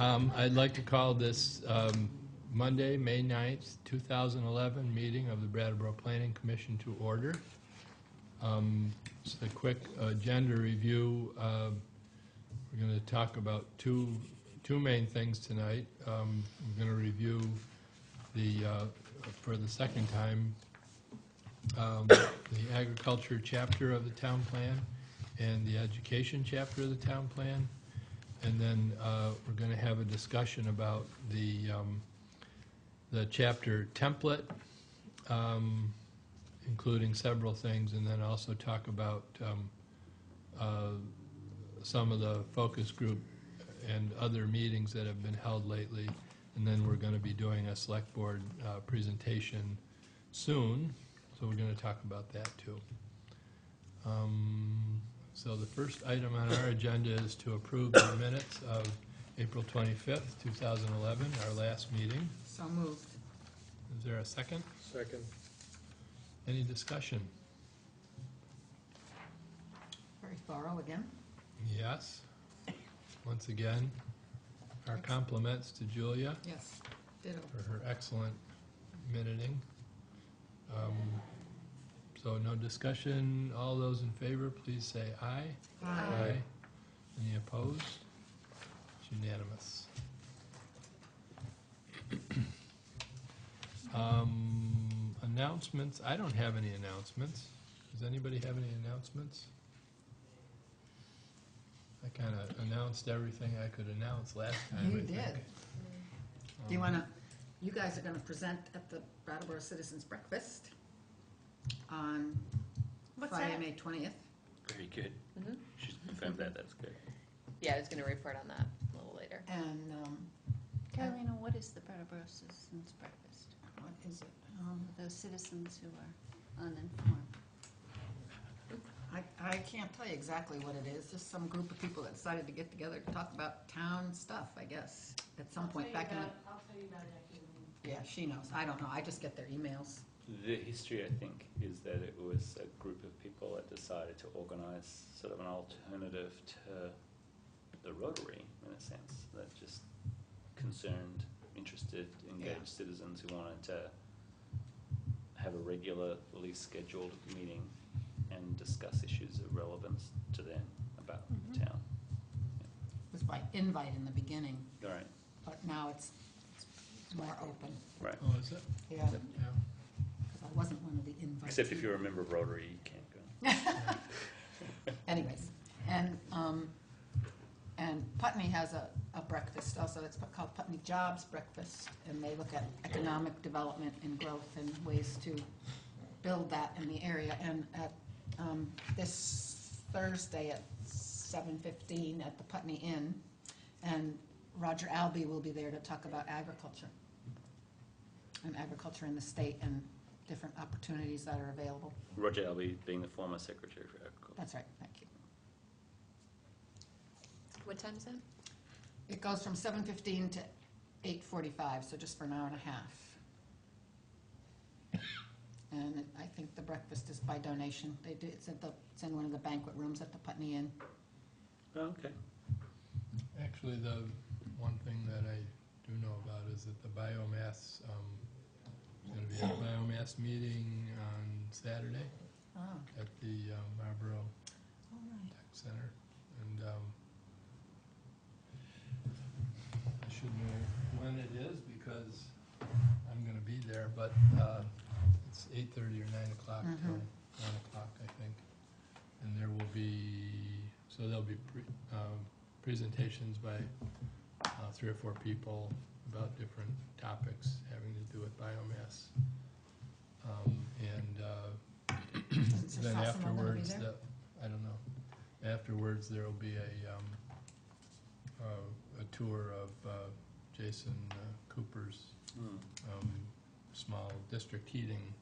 I'd like to call this Monday, May 9th, 2011 meeting of the Brattleboro Planning Commission to order. Just a quick agenda review. We're going to talk about two main things tonight. We're going to review for the second time, the agriculture chapter of the town plan and the education chapter of the town plan. And then we're going to have a discussion about the chapter template, including several things, and then also talk about some of the focus group and other meetings that have been held lately. And then we're going to be doing a select board presentation soon, so we're going to talk about that too. So the first item on our agenda is to approve the minutes of April 25th, 2011, our last meeting. So moved. Is there a second? Second. Any discussion? Very thorough again. Yes. Once again, our compliments to Julia Yes, ditto. for her excellent minuting. So no discussion. All those in favor, please say aye. Aye. Any opposed? It's unanimous. Announcements. I don't have any announcements. Does anybody have any announcements? I kind of announced everything I could announce last time. You I think. did. Do you want to, you guys are going to present at the Brattleboro Citizens Breakfast on Friday, May 20th. Very good. Mm-hmm. She's confirmed that. That's good. Yeah, I was going to report on that a little later. And Carolina, what is the Brattleboro Citizens Breakfast? what is it? Those citizens who are uninformed. I can't tell you exactly what it is. Just some group of people that decided to get together to talk about town stuff, I guess, at some point back in the... I'll tell you about it after the meeting. Yeah, she knows. I don't know. I just get their emails. The history, I think, is that it was a group of people that decided to organise sort of an alternative to the Rotary, in a sense, that just concerned, interested, engaged citizens who wanted to have a regularly scheduled meeting and discuss issues of relevance to them about the town. It was by invite in the beginning, Yeah. Right. but now it's more open. Right. Oh, is it? Yeah, Yeah. because I wasn't one of the invites. Except if you're a member of Rotary, you can't go. Anyways, and Putney has a breakfast also. It's called Putney Jobs Breakfast, and they look at economic development and growth and ways to build that in the area. And at this Thursday at 7:15 at the Putney Inn, and Roger Albee will be there to talk about agriculture and agriculture in the state and different opportunities that are available. Roger Albee being the former Secretary for Agriculture. That's right, thank you. What time is it? It goes from 7:15 to 8:45, so just for an hour and a half. And I think the breakfast is by donation. They do, it's in one of the banquet rooms at the Putney Inn. Oh, okay. Actually, the one thing that I do know about is that the biomass, there's going to be a biomass meeting on Saturday Oh, at the Marlboro all right. Tech Center. And I should know when it is because I'm going to be there, but it's 8:30 or 9 o'clock till 9 o'clock, I think. And there will be, so there'll be presentations by 3 or 4 people about different topics having to do with biomass. Is Then Sasamon gonna be afterwards, there? I don't know. Afterwards, there will be a tour of Jason Cooper's small district heating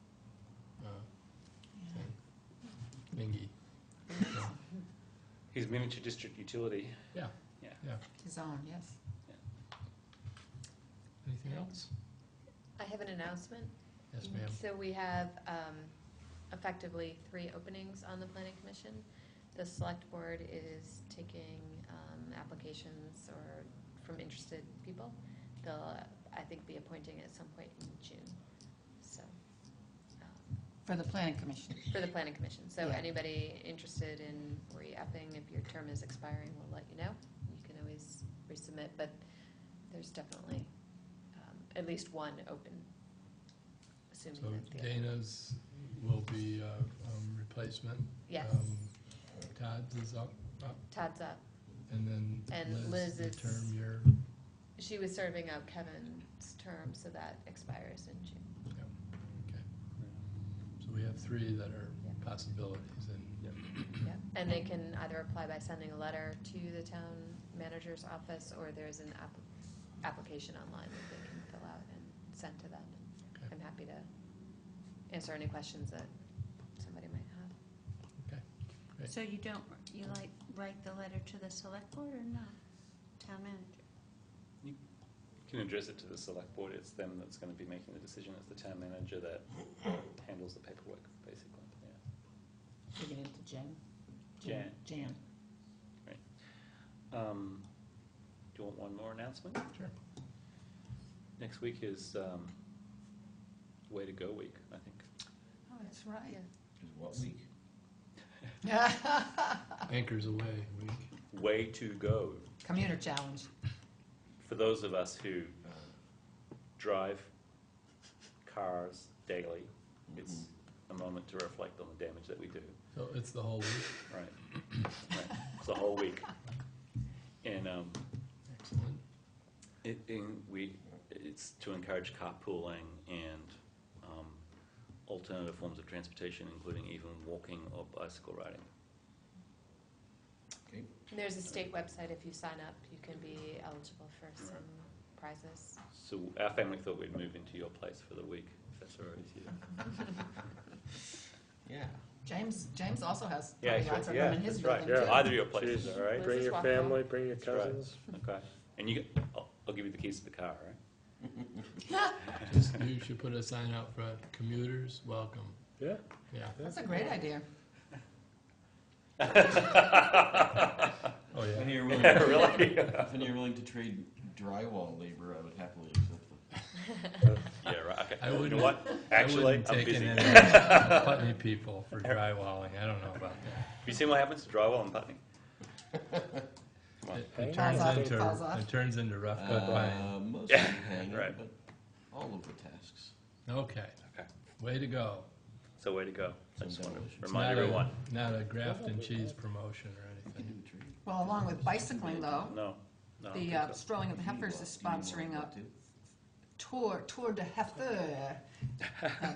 thing, thingy. So, His miniature district utility. yeah, Yeah. yeah. His own, yes. Anything else? I have an announcement. Yes, ma'am. So we have effectively 3 openings on the Planning Commission. The Select Board is taking applications or from interested they'll, I think, be appointing at some point in June, so. For the planning commission. For the planning commission, so Yeah. anybody interested in re-upping, if your term is expiring, we'll let you know. You can always resubmit, but there's definitely at least one open, assuming So that the other. Dana's will be replacement. Yes. Todd's is up, Todd's up. and then And Liz, Liz the is- term year. She was serving out Kevin's term, so that expires in June. Okay. So we have 3 that are Yeah. possibilities, and Yep, and they can either apply by sending a letter to the town manager's office, or there's an application online that they can fill out and send to them. Okay. I'm happy to answer any questions that somebody might have. okay, great. So you don't, you like write the letter to the select board or not? Town manager? You can address it to the select board. It's them that's going to be making the decision. It's the town manager that handles the paperwork, basically. Yeah. Digging into Jen. Jan. Jan. Do you want one more announcement? Sure. Next week is Way to Go week, I think. Oh, that's right. Is what week? Anchors Away week. Way to Go. Commuter challenge. For those of us who drive cars daily, it's a moment to reflect on the damage that we do. So it's the whole week. Right. Right. It's the whole week. And Excellent. it's to encourage carpooling and alternative forms of transportation, including even walking or bicycle riding. Okay. And there's a state website, if you sign up, you can be eligible for some prizes. So our family thought we'd move into your place for the week, if that's all right with you. Yeah. James also has Yeah, probably lots of yeah, them in his that's right. building, too. Either of your places, Jeez. all right? Bring Liz is your walking home. family, bring your That's right. cousins. Okay. And I'll give you the keys to the car, right? You should put a sign out front, commuters, welcome. Yeah. Yeah. That's a great idea. Oh, If yeah. you're willing, Really? if you're willing to trade drywall labor, I would happily accept them. Yeah, right. Okay. I You know wouldn't- what? I Actually, wouldn't I'm take busy. any Putney people for drywalling. I don't know about that. Have you seen what happens to drywall in Putney? Come on. It Falls off. turns into rough cut pine. Mostly hanging, Right. but all of the tasks. Okay. Okay. Way to go. So way to go. I just want Demolition. to It's remind everyone. Not a Grafton cheese promotion or I can anything. do a trade. Well, along with bicycling, though, No. No. I don't the think so. Strolling of the Heifers is sponsoring a Tour de Heifer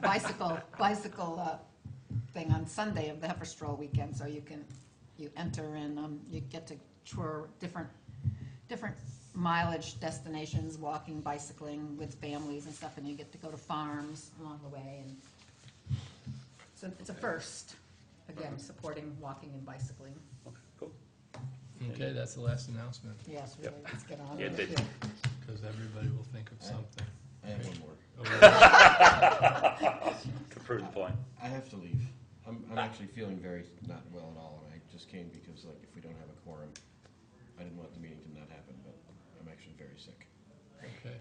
bicycle thing on Sunday of the Heifer Stroll weekend. So you enter and you get to tour different mileage destinations, walking, bicycling with families and stuff, and you get to go to farms along the way. And so it's a first, again, supporting walking and bicycling. Okay, cool. Okay, that's the last announcement, Yes, really, let's get on Yeah, with did- it. because everybody will think of something. I have one more. Oh, To prove the point. I have to leave. I'm actually feeling very not well at all, and I just came because, like, if we don't have a quorum, I didn't want the meeting to not happen, but I'm actually very sick. Okay,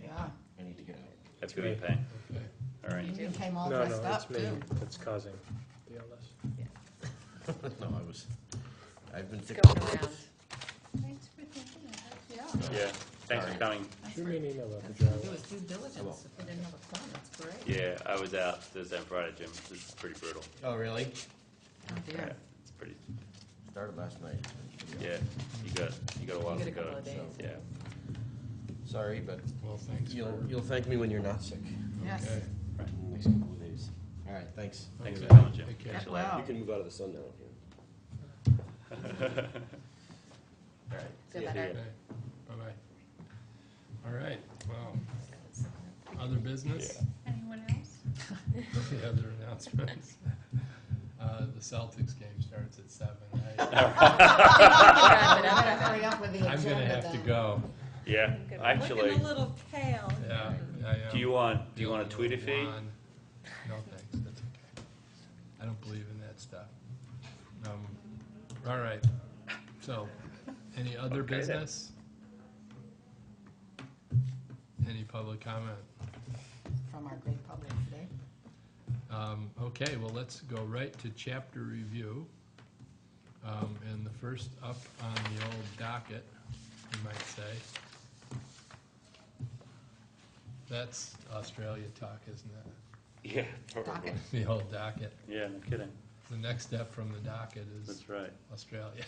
Yeah, I need to get out. That's good pain. okay. All right. you came all No, dressed no, it's up, me too. that's causing the illness. No, I've been sick. Going around. Thanks for thinking of that. Yeah. Yeah. Thanks for Sorry. coming. Shoot me an email about the Do driveway. his due diligence if we didn't have a quorum, that's great. Yeah, I was out Thursday and Friday, Jim. This is pretty brutal. Oh, really? Oh, dear. It's pretty. Started last night. Yeah. You got a while You to get a go. couple of days. Yeah. Sorry, but Well, thanks you'll thank me when you're not sick. Yes. Okay. Right. Next couple of days. All right, thanks. Thanks Okay. for coming, Jim. Take care. Catch you Well. You can move out of the sun now if you want. All right. Feel See ya. better. Okay, bye-bye. All right, well, other business? Anyone else? The other announcements. The Celtics game starts at 7. I'm gonna hurry up with the I'm agenda gonna have to then. go. Yeah. Actually, Looking a little pale. Yeah, I am. do you want a Twitter feed? No, thanks, that's okay. I don't believe in that stuff. All right, so, any other Okay, then. business? public comment? from our great public today. Okay, well, let's go right to chapter review. And the first up on the old docket, you might say. That's Australia talk, isn't it? Yeah, probably. Docket. The old docket. Yeah, no kidding. The next step from the docket is That's right. Australia.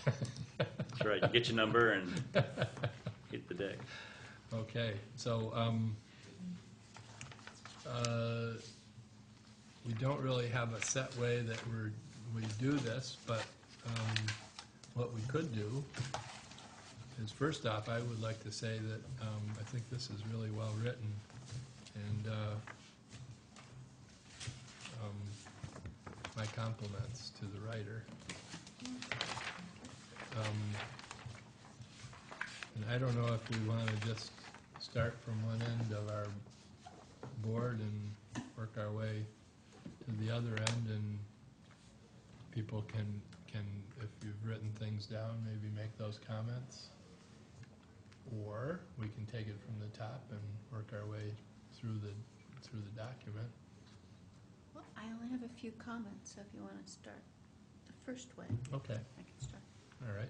That's right. You get your number and hit the deck. Okay, so we don't really have a set way that we do this, but what we could do is, first off, I would like to say that I think this is really well written, and my compliments to the writer. And I don't know if we want to just start from one end of our board and work our way to the other end, and people can, if you've written things down, maybe make those comments. Or we can take it from the top and work our way through the document. Well, I only have a few comments, so if you want to start the first way, Okay, I can start. all right.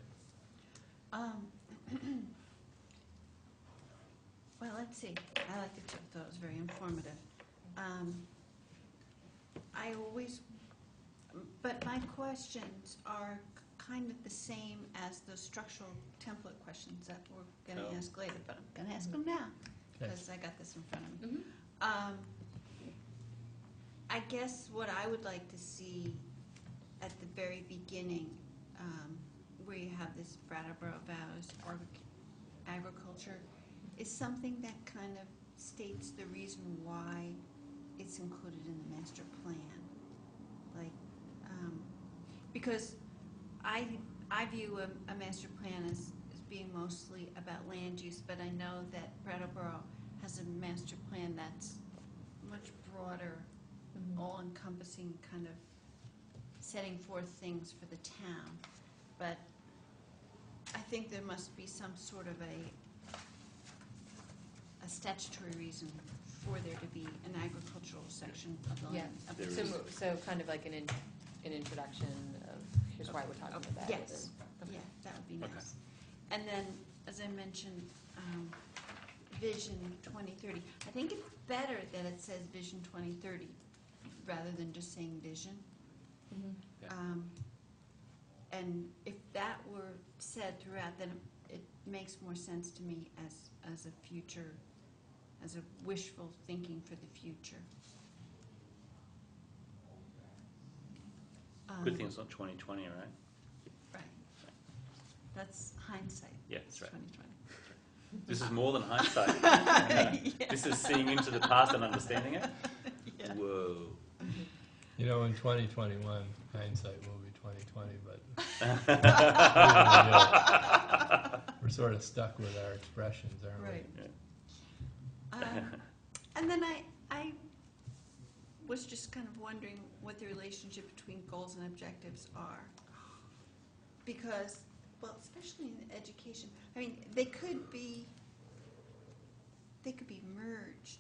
Well, let's see. I like the tip, though. It was very informative. But my questions are kind of the same as the structural template questions that we're going to Oh. ask later, but I'm going to ask them now Okay. because I got this in front of me. Mhm. I guess what I would like to see at the very beginning, where you have this Brattleboro vows agriculture, is something that kind of states the reason why it's included in the master plan. Like, because I view a master plan as being mostly about land use, but I know that Brattleboro has a master plan that's much broader, Mhm. all-encompassing, kind of setting forth things for the town. But I think there must be some sort of a statutory reason for there to be an agricultural section of the Yeah, land. of There the is. so kind of like an introduction of, here's why we're talking about it. Yes, Okay. yeah, that would be Okay. nice. And then, as I mentioned, Vision 2030. I think it's better that it says Vision 2030 rather than just saying vision. Mhm. Yeah. And if that were said throughout, then it makes more sense to me as a future, as a wishful thinking for the future. Good thing it's not 2020, right? Right. That's hindsight. Yeah, that's right. 2020. This is more than hindsight. Yeah. This is seeing into the past and understanding it. Yeah. Whoa. You know, in 2021, hindsight will be 2020, but we're sort of stuck with our expressions, aren't we? Right. Yeah. And then I was just kind of wondering what the relationship between goals and objectives are. Because, well, especially in education, I mean, they could be merged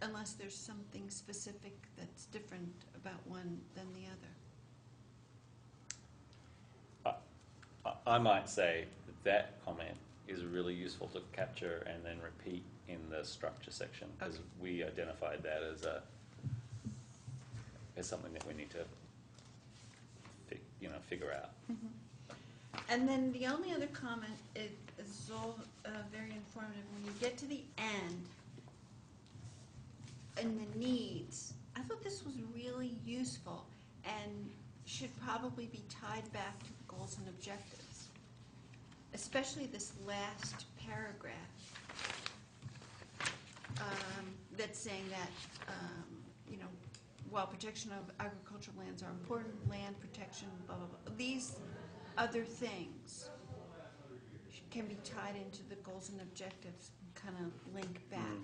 unless there's something specific that's different about one than the other. I might say that comment is really useful to capture and then repeat in the structure section, because Okay. we identified that as something that we need to figure out. And then the only other comment is all very informative. When you get to the end, and the needs, I thought this was really useful and should probably be tied back to the goals and objectives, especially this last paragraph that's saying that, while protection of agricultural lands are important, land protection, blah, blah, blah, these other things can be tied into the goals and objectives and kind of link back.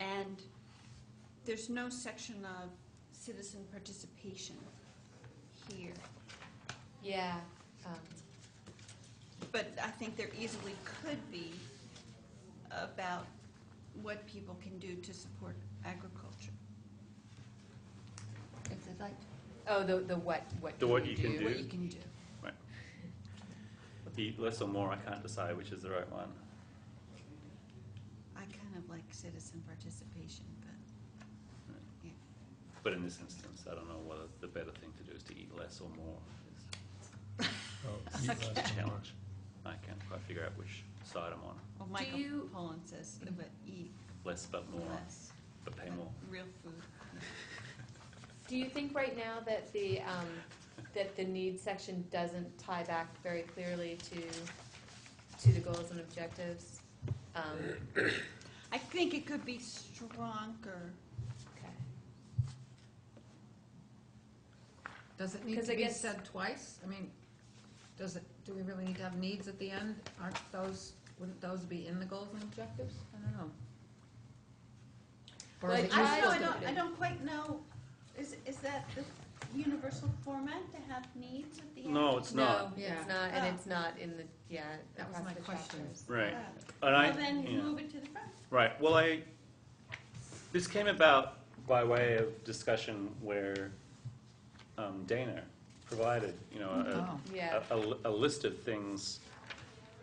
And there's no section of citizen participation here, Yeah, but I think there easily could be about what people can do to support agriculture. If they'd like, Oh, the what The what you can do. what you can do. Right. Eat less or more, I can't decide which is the right one. I kind of like citizen participation, but, yeah. But in this instance, I don't know whether the better thing to do is to eat less or more. Oh, eat less It's a and more. challenge. I can't quite figure out which side I'm on. Well, Michael you- Pollan says, but eat Less but more, less, but pay more. real food. Do you think right now that the needs section doesn't tie back very clearly to the goals and objectives? I think it could be stronger. Okay. Does it need 'Cause to I be guess- said twice? I mean, do we really need to have needs at the end? Wouldn't those be in the goals and objectives? I don't know. Or Well, is it I I useful don't know, to- I don't quite know, is that the universal format to have needs at the end? No, it's not. No, Yeah. it's not, and Oh. it's not in the, That was across my the question. chapters. Right. Oh. And Well, then yeah. move it to the front. Right. Well, this came about by way of discussion where Dana provided, Oh. Yeah. a list of things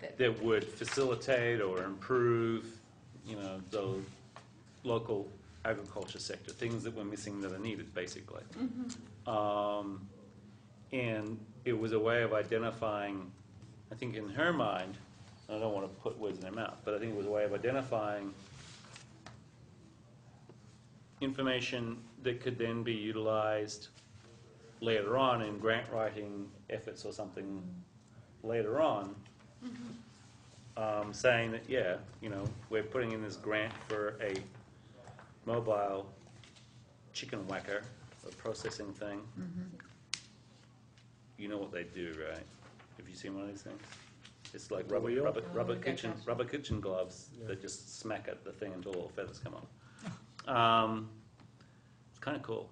That- that would facilitate or improve, the local agriculture sector, things that were missing that are needed, basically. And it was a way of identifying, I think in her mind, I don't want to put words in her mouth, but I think it was a way of identifying information that could then be utilized later on in grant writing efforts or something later on, saying that, we're putting in this grant for a mobile chicken whacker, a processing thing. You know what they do, right? Have you seen one of these things? It's like rubber Wheel? kitchen gloves Yeah. that just smack at the thing until all the feathers come off. It's kind of cool,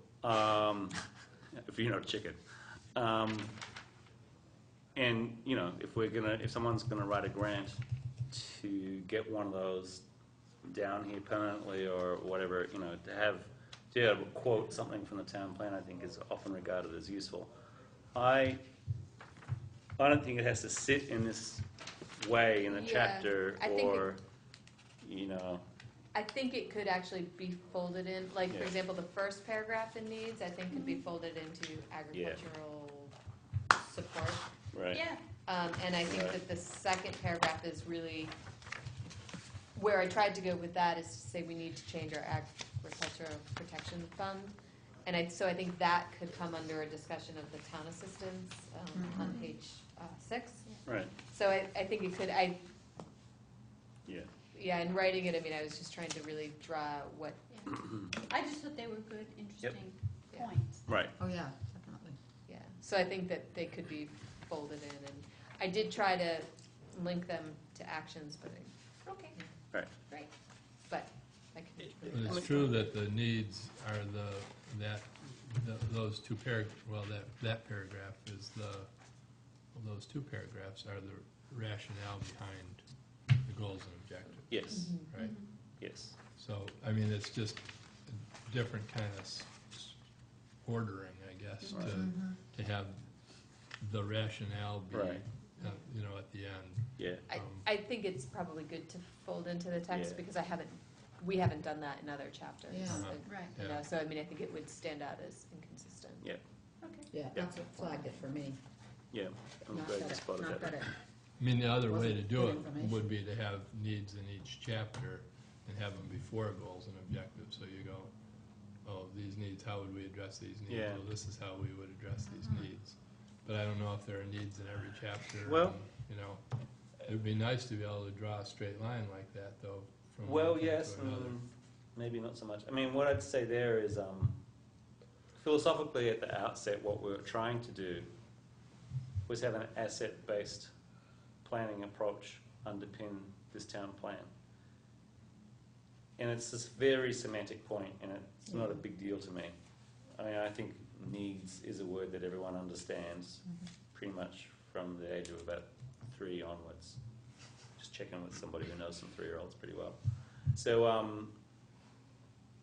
if you're not a chicken. And if someone's gonna write a grant to get one of those down here permanently or whatever, to have a quote something from the town plan, I think is often regarded as useful. I don't think it has to sit in this way in a Yeah, chapter I think or, I think it could actually be folded in, like, for Yeah. example, the first paragraph in needs, I think could be folded into agricultural support. right. Yeah, And I think Right. that the second paragraph is really, where I tried to go with that is to say we need to change our agricultural protection fund. And so I think that could come under a discussion of the town assistance on page 6. Right, So I think it could, yeah. in writing it, I was just trying to really draw what, I just thought they were good, interesting Yeah. points. Right. Oh, yeah, definitely. yeah. So I think that they could be folded in, and I did try to link them to actions, but Okay, Right. great. but I can. But it's true that the needs are those two that paragraph is those two paragraphs are the rationale behind the goals and objectives, Yes, right? yes. So, it's just a different kind of ordering, I guess, to have the rationale be, Right. at the end. Yeah, I think it's probably good to fold into the text Yeah. because we haven't done that in other chapters. Yeah. Right. Yeah. So I think it would stand out as inconsistent. yeah, Okay. Yeah, that's what flagged it for me. yeah. I'm Not glad that you it- spotted not that. that it- The other way to Wasn't do good it information. would be to have needs in each chapter and have them before goals and objectives, so you go, oh, these needs, how would we address these needs? Yeah. Well, this is how we would address these needs. But I don't know if there are needs in every chapter. Well- and, It'd be nice to be able to draw a straight line like that, though, from Well, one thing yes, to another. maybe not so much. What I'd say there is, philosophically at the outset, what we were trying to do was have an asset-based planning approach underpin this town plan. And it's this very semantic point, and it's not a big deal to me. I think needs is a word that everyone understands pretty much from the age of about 3 onwards. Just checking with somebody who knows some 3-year-olds pretty well. So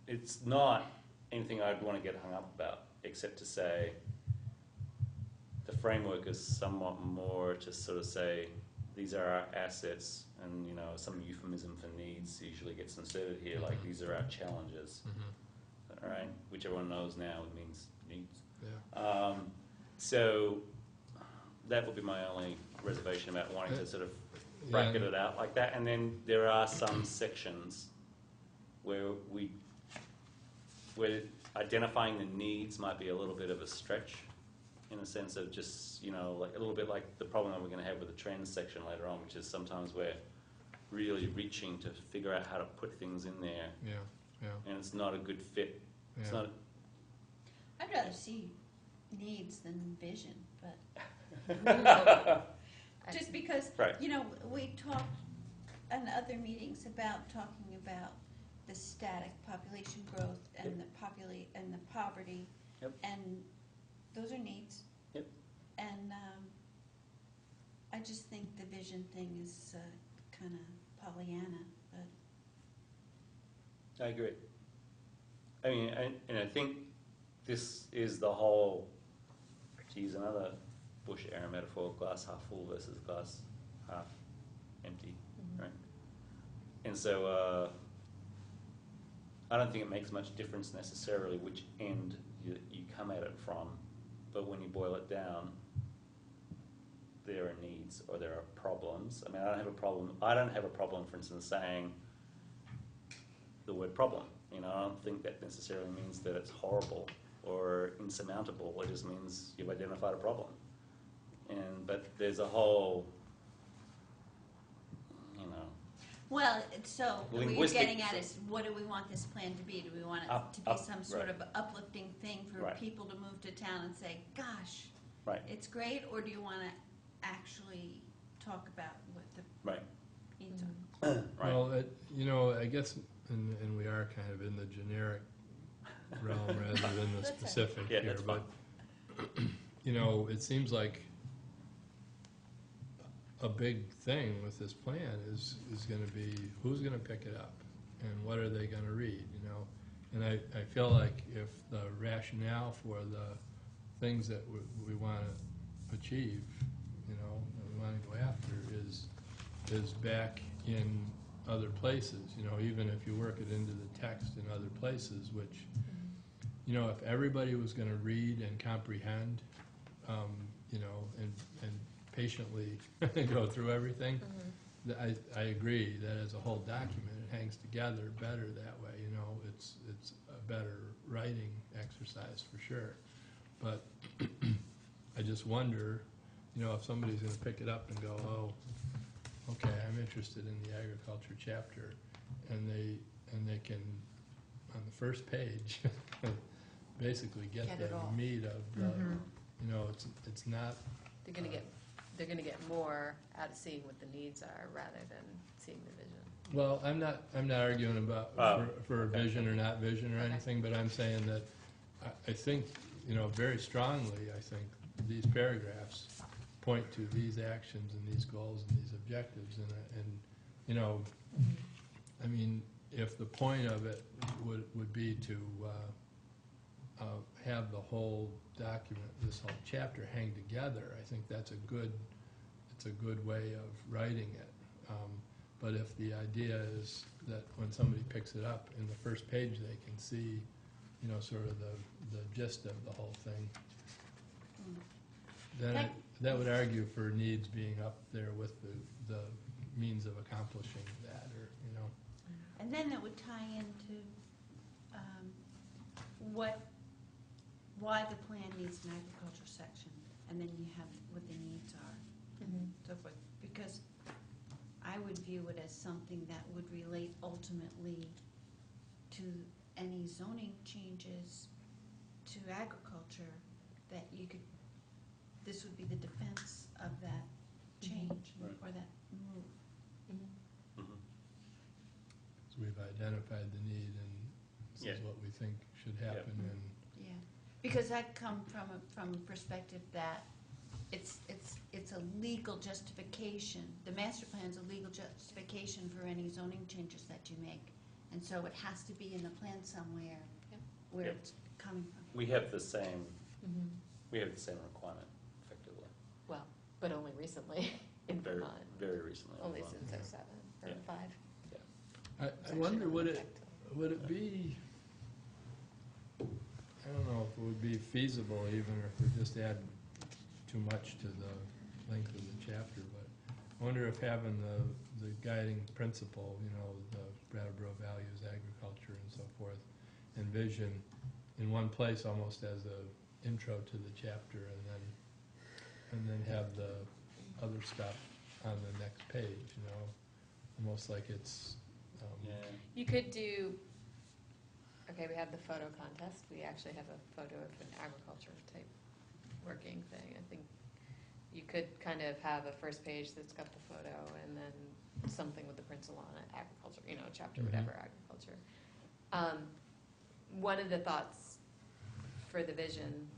it's not anything I'd want to get hung up about, except to say the framework is somewhat more to sort of say these are our assets, and you know, some euphemism for needs usually gets inserted here, like these are our challenges, all right, which everyone knows now it means needs. Yeah. So that would be my only reservation about wanting to sort of bracket it out like that. And then there are some sections where where identifying the needs might be a little bit of a stretch, in a sense of just, you know, like a little bit like the problem that we're going to have with the trends section later on, which is sometimes we're really reaching to figure out how to put things in there, and it's not a good fit. It's not. I'd rather see needs than vision, but just because, Right. you know, we talked in other meetings about talking about the static population growth and the poverty, and those are needs. Yep. And I just think the vision thing is kind of Pollyanna, but I agree. I mean, and I think this is the whole, to use another Bush era metaphor, glass half full versus glass half empty, right? And so I don't think it makes much difference necessarily which end you come at it from, but when you boil it down, there are needs or there are problems. I mean, I don't have a problem, for instance, saying the word problem. You know, I don't think that necessarily means that it's horrible or insurmountable. It just means you've identified a problem. But there's a whole, you know. well, so what you're Linguistic getting at sort- is, what do we want this plan to be? Do we want it Up- to be up, some sort right. of uplifting thing for Right. people to move to town and say, gosh, Right, it's great, or do you want to actually talk about what the right, needs are? right. Well, you know, I guess, and we are kind of in the generic realm rather than the That's all right. specific Yeah, here, that's but, you know, it seems like a big thing with this plan is gonna be who's gonna pick it up and what are they gonna read, you know? And I feel like if the rationale for the things that we wanna achieve, you know, that we wanna go after is back in other places, you know, even if you work it into the text in other places, which, you know, if everybody was gonna read and comprehend, you know, and patiently go through everything, I agree that as a whole document, it hangs together better that way, you know, it's a better writing exercise for sure. But I just wonder, you know, if somebody's gonna pick it up and go, oh, okay, I'm interested in the agriculture chapter, and they can, on the first page, basically get Get the it all. meat of the, you know, it's not, They're gonna get more out of seeing what the needs are rather than seeing the vision. well, I'm not arguing about for okay. vision or not vision or Okay. anything, but I'm saying that I think, you know, very strongly, I think these paragraphs point to these actions and these goals and these objectives, and you know, I mean, if the point of it would be to have the whole document, this whole chapter hang together, I think it's a good way of writing it. But if the idea is that when somebody picks it up in the first page, they can see, you know, sort of the gist of the whole thing, then that would argue for needs being up there with the means of accomplishing that, or, you know. And then it would tie into why the plan needs an agriculture section, and then you have what the needs are, and so forth. Because I would view it as something that would relate ultimately to any zoning changes to agriculture, that you could, this would be the defense of that change Right. or that move. So we've identified the need, and this is Yeah. what we think should happen, and Yeah, because I come from a perspective that it's a legal justification. The master plan's a legal justification for any zoning changes that you make. And so it has to be in the plan somewhere Yep. where Yep. it's coming from. We have the same, Mhm. we have the same requirement, effectively. Well, but only recently in Very, Vermont, very recently. only Vermont. since '07 or Yeah. '05. I wonder, would it be, I don't know if it would be feasible even if we just add too much to the length of the chapter, but I wonder if having the guiding principle, you know, the Brattleboro values, agriculture and so forth, and vision in one place almost as a intro to the chapter, and then have the other stuff on the next page, you know, almost like it's, Yeah. You could do, okay, we have the photo contest. We actually have a photo of an agriculture type working thing. I think you could kind of have a first page that's got the photo and then something with the principle on it, agriculture, you know, chapter, Mhm. whatever, agriculture. One of the thoughts for the vision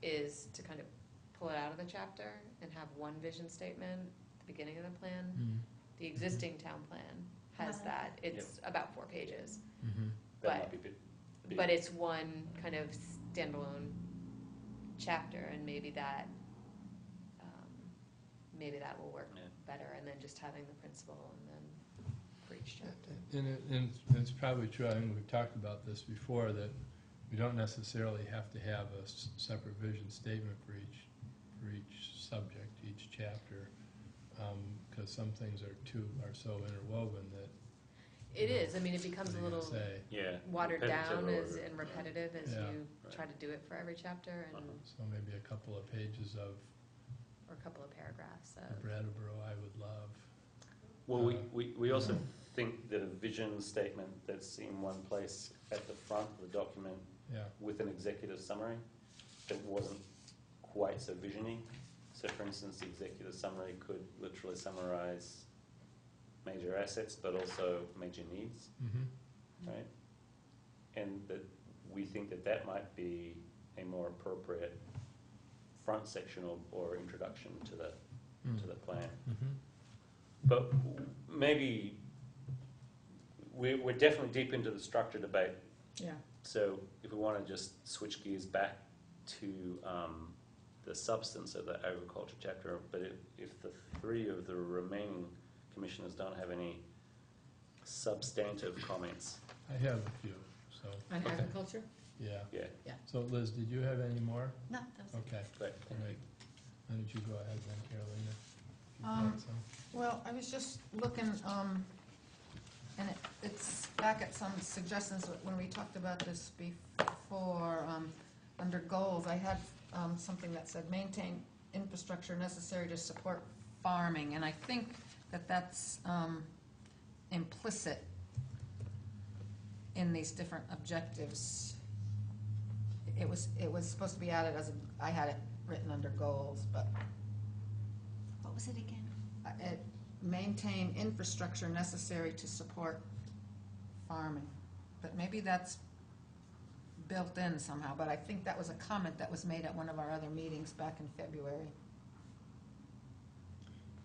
is to kind of pull it out of the chapter and have one vision statement at the beginning of the plan. mm, The existing town plan has that. It's about 4 pages. mhm. That But- might be a bit big. But it's one kind of standalone chapter, and maybe that will work Yeah. better, and then just having the principle and then for each chapter. And it's probably true, I think we've talked about this before, that we don't necessarily have to have a separate vision statement for each subject, each chapter, because some things are so interwoven that. It is, I mean, it becomes a what are you little gonna say? Yeah. watered down repetitive or- and repetitive as Yeah. you Right. try to do it for every chapter, and, Uh-huh. So maybe a couple of pages of or a couple of paragraphs of. Brattleboro I would love. Well, we also Yeah. think that a vision statement that's in one place at the front of the document Yeah, with an executive summary that wasn't quite so visiony. So for instance, the executive summary could literally summarize major assets, but also major needs, mm-hmm, right? And that we think that that might be a more appropriate front section or introduction to the plan. mm-hmm. But maybe we're definitely deep into the structure debate. Yeah. So if we want to just switch gears back to the substance of the agriculture chapter, but if the 3 of the remaining commissioners don't have any substantive comments, I have a few, so, On Okay. agriculture? yeah. yeah, So Liz, did you have any more? No, that was it. Okay, great. all right. Why don't you go ahead then, Carolina? if you've got some. Well, I was just looking, and it's back at some suggestions when we talked about this before, under goals, I had something that said maintain infrastructure necessary to support farming, and I think that that's implicit in these different objectives. It was supposed to be added as I had it written under goals, but What was it again? it maintain infrastructure necessary to support farming. But maybe that's built in somehow, but I think that was a comment that was made at one of our other meetings back in February.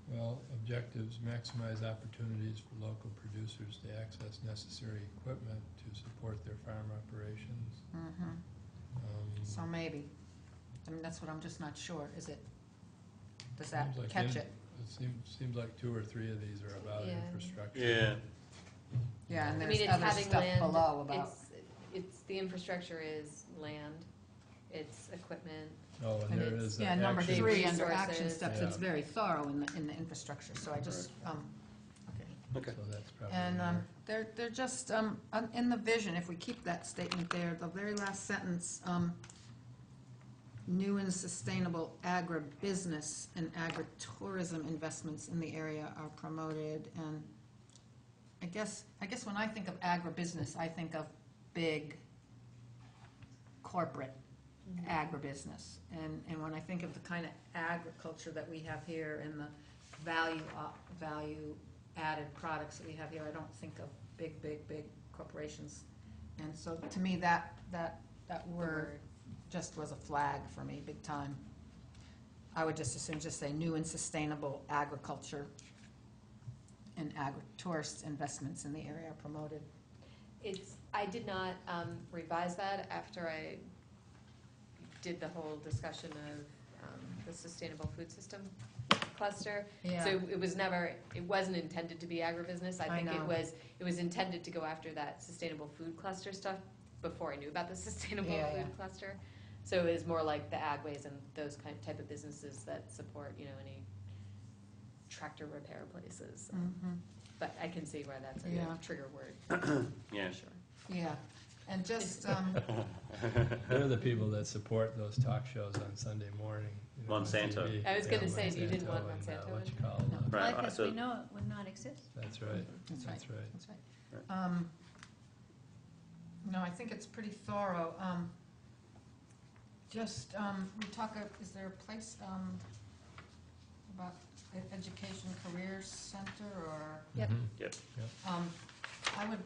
Well, objectives, maximize opportunities for local producers to access necessary equipment to support their farm operations. Mm-hmm. So maybe. I mean, that's what I'm just not sure. Is it, does that Seems like catch it? It seems like 2 or 3 of these are about Yeah. infrastructure. Yeah. Yeah, and I there's mean, it's other having stuff land, below about, it's, the infrastructure is land, it's equipment, Oh, and And there it's- is an yeah, number action. 3 under action Resources. steps, it's Yeah. very thorough in the infrastructure, so I just, okay. Okay. So that's probably. And in there. they're just, in the vision, if we keep that statement there, the very last sentence, new and sustainable agribusiness and agritourism investments in the area are promoted, and I guess when I think of agribusiness, I think of big corporate agribusiness. And when I think of the kind of agriculture that we have here and the value added products that we have here, I don't think of big corporations. And so to me, that word just was a flag for me, big time. I would just as soon just say new and sustainable agriculture and tourist investments in the area are promoted. I did not revise that after I did the whole discussion of the sustainable food system cluster. Yeah. So it wasn't intended to be agribusiness. I think know. it was intended to go after that sustainable food cluster stuff before I knew about the sustainable Yeah, food yeah. cluster. So it is more like the agways and those type of businesses that support, any tractor repair places. Mhm. But I can see why that's a Yeah. trigger word. Yeah. Sure. Yeah, and just, They're the people that support those talk shows on Sunday morning. On Monsanto. TV. I was gonna say, you didn't Monsanto want and, Monsanto what you in? call, No. Right, Because so- we know it would not exist. that's right, That's right. that's right. that's right. No, I think it's pretty thorough. Just, we talk, is there a place about education career center or? Yep. Mhm. Yep. I would,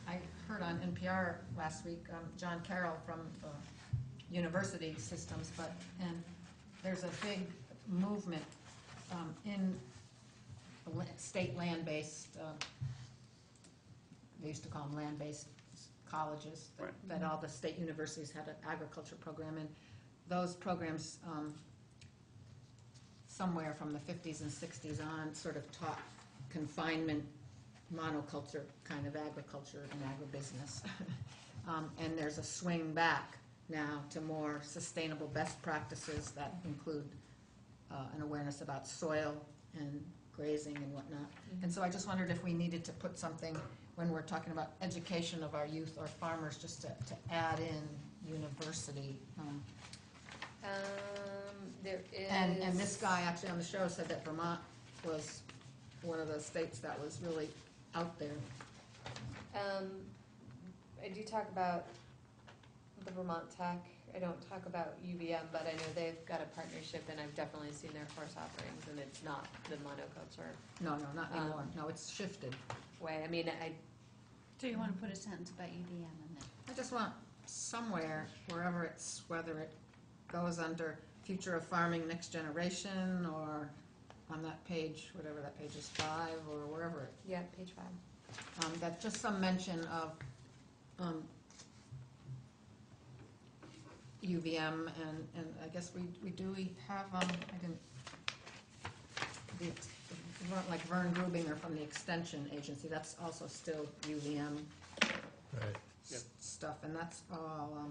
I heard on NPR last week, John Carroll from the university systems, and there's a big movement in state land-based, they used to call them land-based colleges, Right. that all the state universities had an agriculture program, and those programs, somewhere from the 50s and 60s on, sort of taught confinement, monoculture kind of agriculture and agribusiness. And there's a swing back now to more sustainable best practices that include an awareness about soil and grazing and whatnot. And so I just wondered if we needed to put something, when we're talking about education of our youth or farmers, just to add in university. There is. And this guy actually on the show said that Vermont was one of the states that was really out there. I do talk about the Vermont Tech. I don't talk about UVM, but I know they've got a partnership, and I've definitely seen their course offerings, and it's not the monoculture No, not anymore. No, it's shifted. way. I mean, So you want to put a sentence about UVM in there? I just want somewhere, wherever it's, whether it goes under Future of Farming Next Generation, or on that page, whatever that page is, 5, or wherever it, yeah, page 5. that just some mention of UVM, and I guess we have, I didn't, like Vern Grubinger from the Extension Agency, that's also still UVM Right. Yep. stuff, and that's all,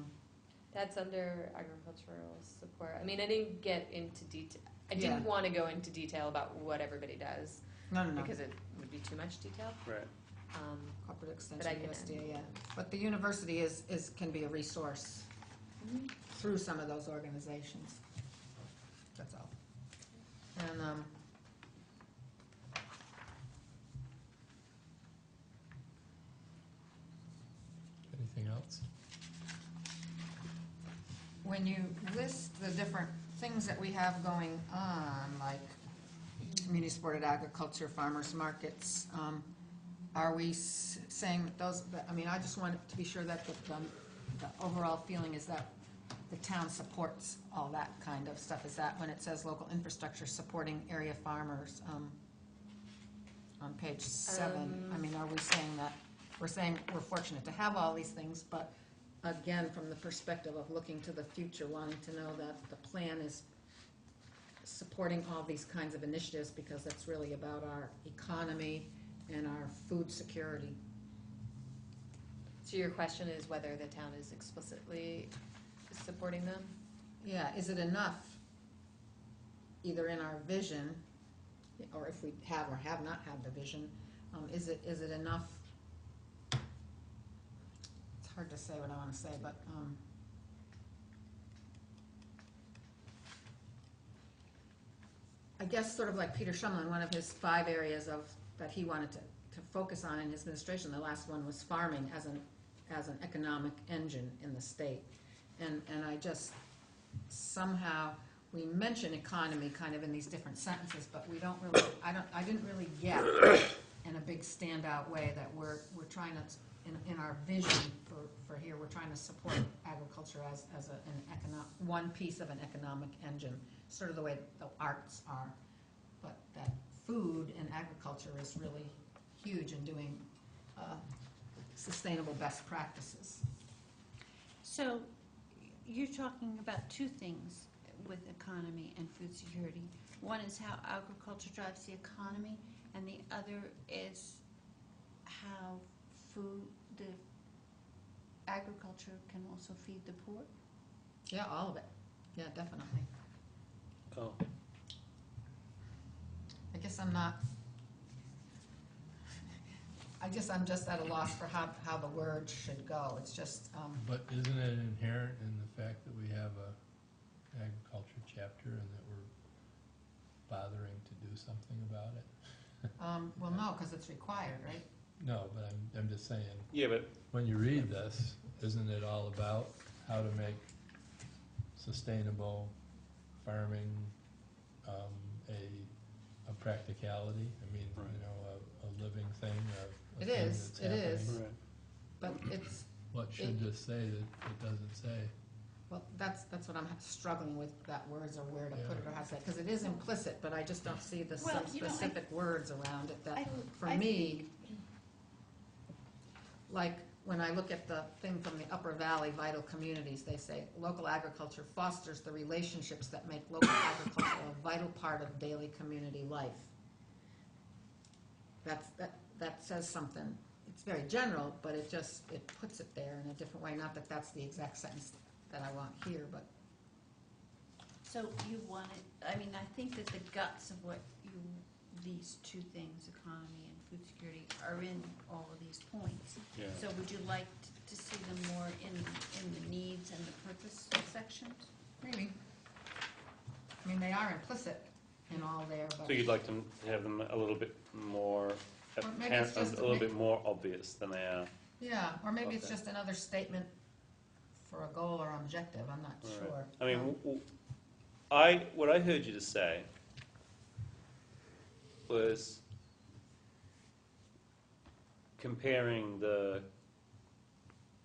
That's under agricultural support. I mean, I didn't get into detail. I Yeah. didn't want to go into detail about what everybody does no, because it would be too much detail. Right. Corporate I Extension, can USDA, add. yeah. But the university can be a resource through some of those organizations. That's all. And, Anything else? when you list the different things that we have going on, like community-supported agriculture, farmers markets, are we saying that those, I mean, I just want to be sure that the overall feeling is that the town supports all that kind of stuff. Is that when it says local infrastructure supporting area farmers, on page 7? I mean, are we saying that, we're saying we're fortunate to have all these things, but again, from the perspective of looking to the future, wanting to know that the plan is supporting all these kinds of initiatives, because that's really about our economy and our food security. So your question is whether the town is explicitly supporting them? Yeah, is it enough, either in our vision, or if we have or have not had the vision, is it enough? It's hard to say what I want to say, but I guess sort of like Peter Shumlin, one of his 5 areas that he wanted to focus on in his administration, the last one was farming as an economic engine in the state. And I just, somehow, we mention economy kind of in these different sentences, but we don't really, I didn't really get in a big standout way that we're trying to in our vision for here, we're trying to support agriculture as one piece of an economic engine, sort of the way the arts are. But that food and agriculture is really huge in doing sustainable best practices. So you're talking about two things with economy and food security. One is how agriculture drives the economy, and the other is how the agriculture can also feed the poor. Yeah, all of it. Yeah, definitely. Oh, I'm just at a loss for how the word should go. It's just, But isn't it inherent in the fact that we have a agriculture chapter and that we're bothering to do something about it? well, no, because it's required, right? No, but I'm just saying, yeah, but when you read this, isn't it all about how to make sustainable farming a practicality? I mean, Right. you know, a living thing, a It thing is, that's it is. happening. right. But it's, What should this say that it doesn't say? well, that's what I'm struggling with, that words or where to put it or how to say it, because it is implicit, but I just don't see the Well, some you know, specific words around it that, for I me, like, when I look at the thing from the Upper Valley Vital Communities, they say, local agriculture fosters the relationships that make local agriculture a vital part of daily community life. That says something. It's very general, but it puts it there in a different way. Not that that's the exact sentence that I want here, but So you want it, I mean, I think that the guts of these two things, economy and food security, are in all of these points. Yeah. So would you like to see them more in the needs and the purpose sections? maybe. I mean, they are implicit in all there, but. So you'd like to have them a little bit more Or maybe it's apparent, just a little bit more obvious than they are. Yeah, or maybe it's Okay. just another statement for a goal or objective, I'm not All right. sure. I mean, what I heard you to say was comparing the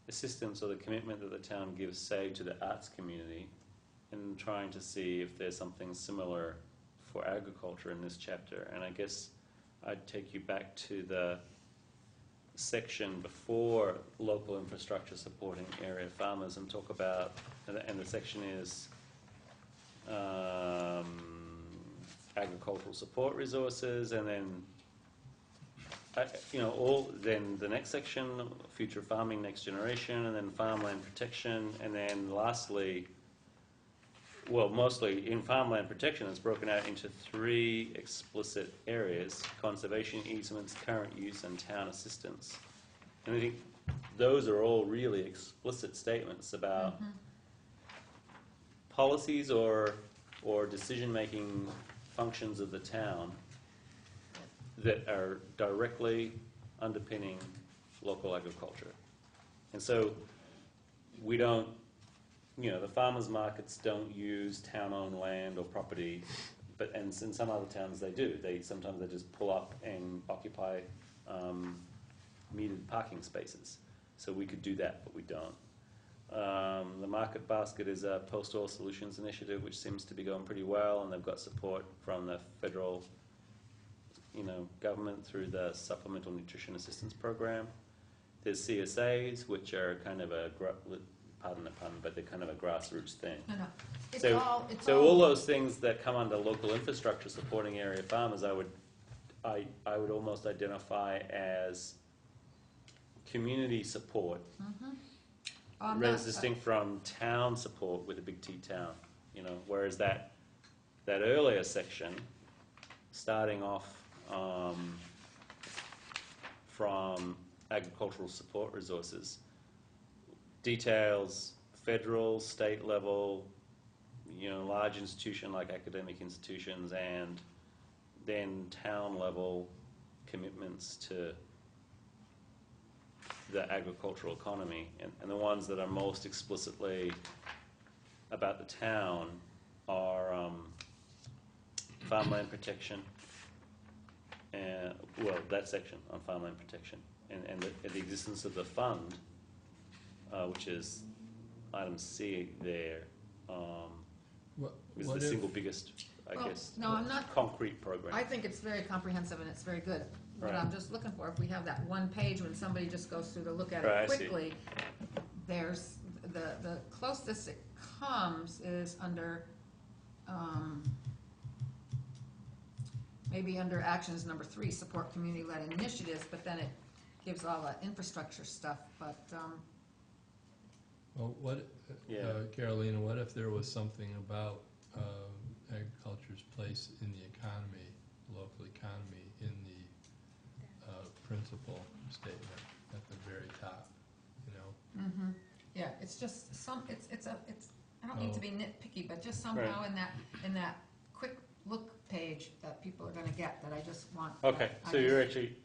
assistance or the commitment that the town gives, say, to the arts community, and trying to see if there's something similar for agriculture in this chapter. And I guess I'd take you back to the section before local infrastructure supporting area farmers and talk about, and the section is agricultural support resources, and then then the next section, future farming, next generation, and then farmland protection, and then lastly, well, mostly in farmland protection, it's broken out into 3 explicit areas: conservation easements, current use, and town assistance. And I think those are all really explicit statements about policies or decision-making functions of the town that are directly underpinning local agriculture. And so we don't, the farmers markets don't use town-owned land or property, and in some other towns they do. Sometimes they just pull up and occupy metered parking spaces. So we could do that, but we don't. The Market Basket is a post-oil solutions initiative which seems to be going pretty well, and they've got support from the federal government through the Supplemental Nutrition Assistance Program. There's CSAs, which are kind of pardon the pun, but they're kind of a grassroots thing. No, no. It's So all those things that come under local infrastructure supporting area farmers, I would almost identify as community support, distinct from town support with a big T town. Whereas that earlier section, starting off from agricultural support resources, details federal, state level, large institution like academic institutions, and then town level commitments to the agricultural economy. And the ones that are most explicitly about the town are farmland protection, well, that section on farmland protection and the existence of the fund, which is item C there, is What the if- single biggest, I Well, guess, no, I'm not- concrete program. I think it's very comprehensive and it's very good. What Right. I'm just looking for, if we have that one page when somebody just goes through to look at Right, I it see. quickly, there's, the closest it comes is under, maybe under actions number 3, support community-led initiatives, but then it gives all the infrastructure stuff, but, Well, what, Yeah. Carolina, what if there was something about agriculture's place in the economy, local economy, in the principal statement at the very top, you know? yeah, it's just I don't mean to be nitpicky, but just somehow in that quick look page that people are gonna get, that I just want. Okay, so you're actually,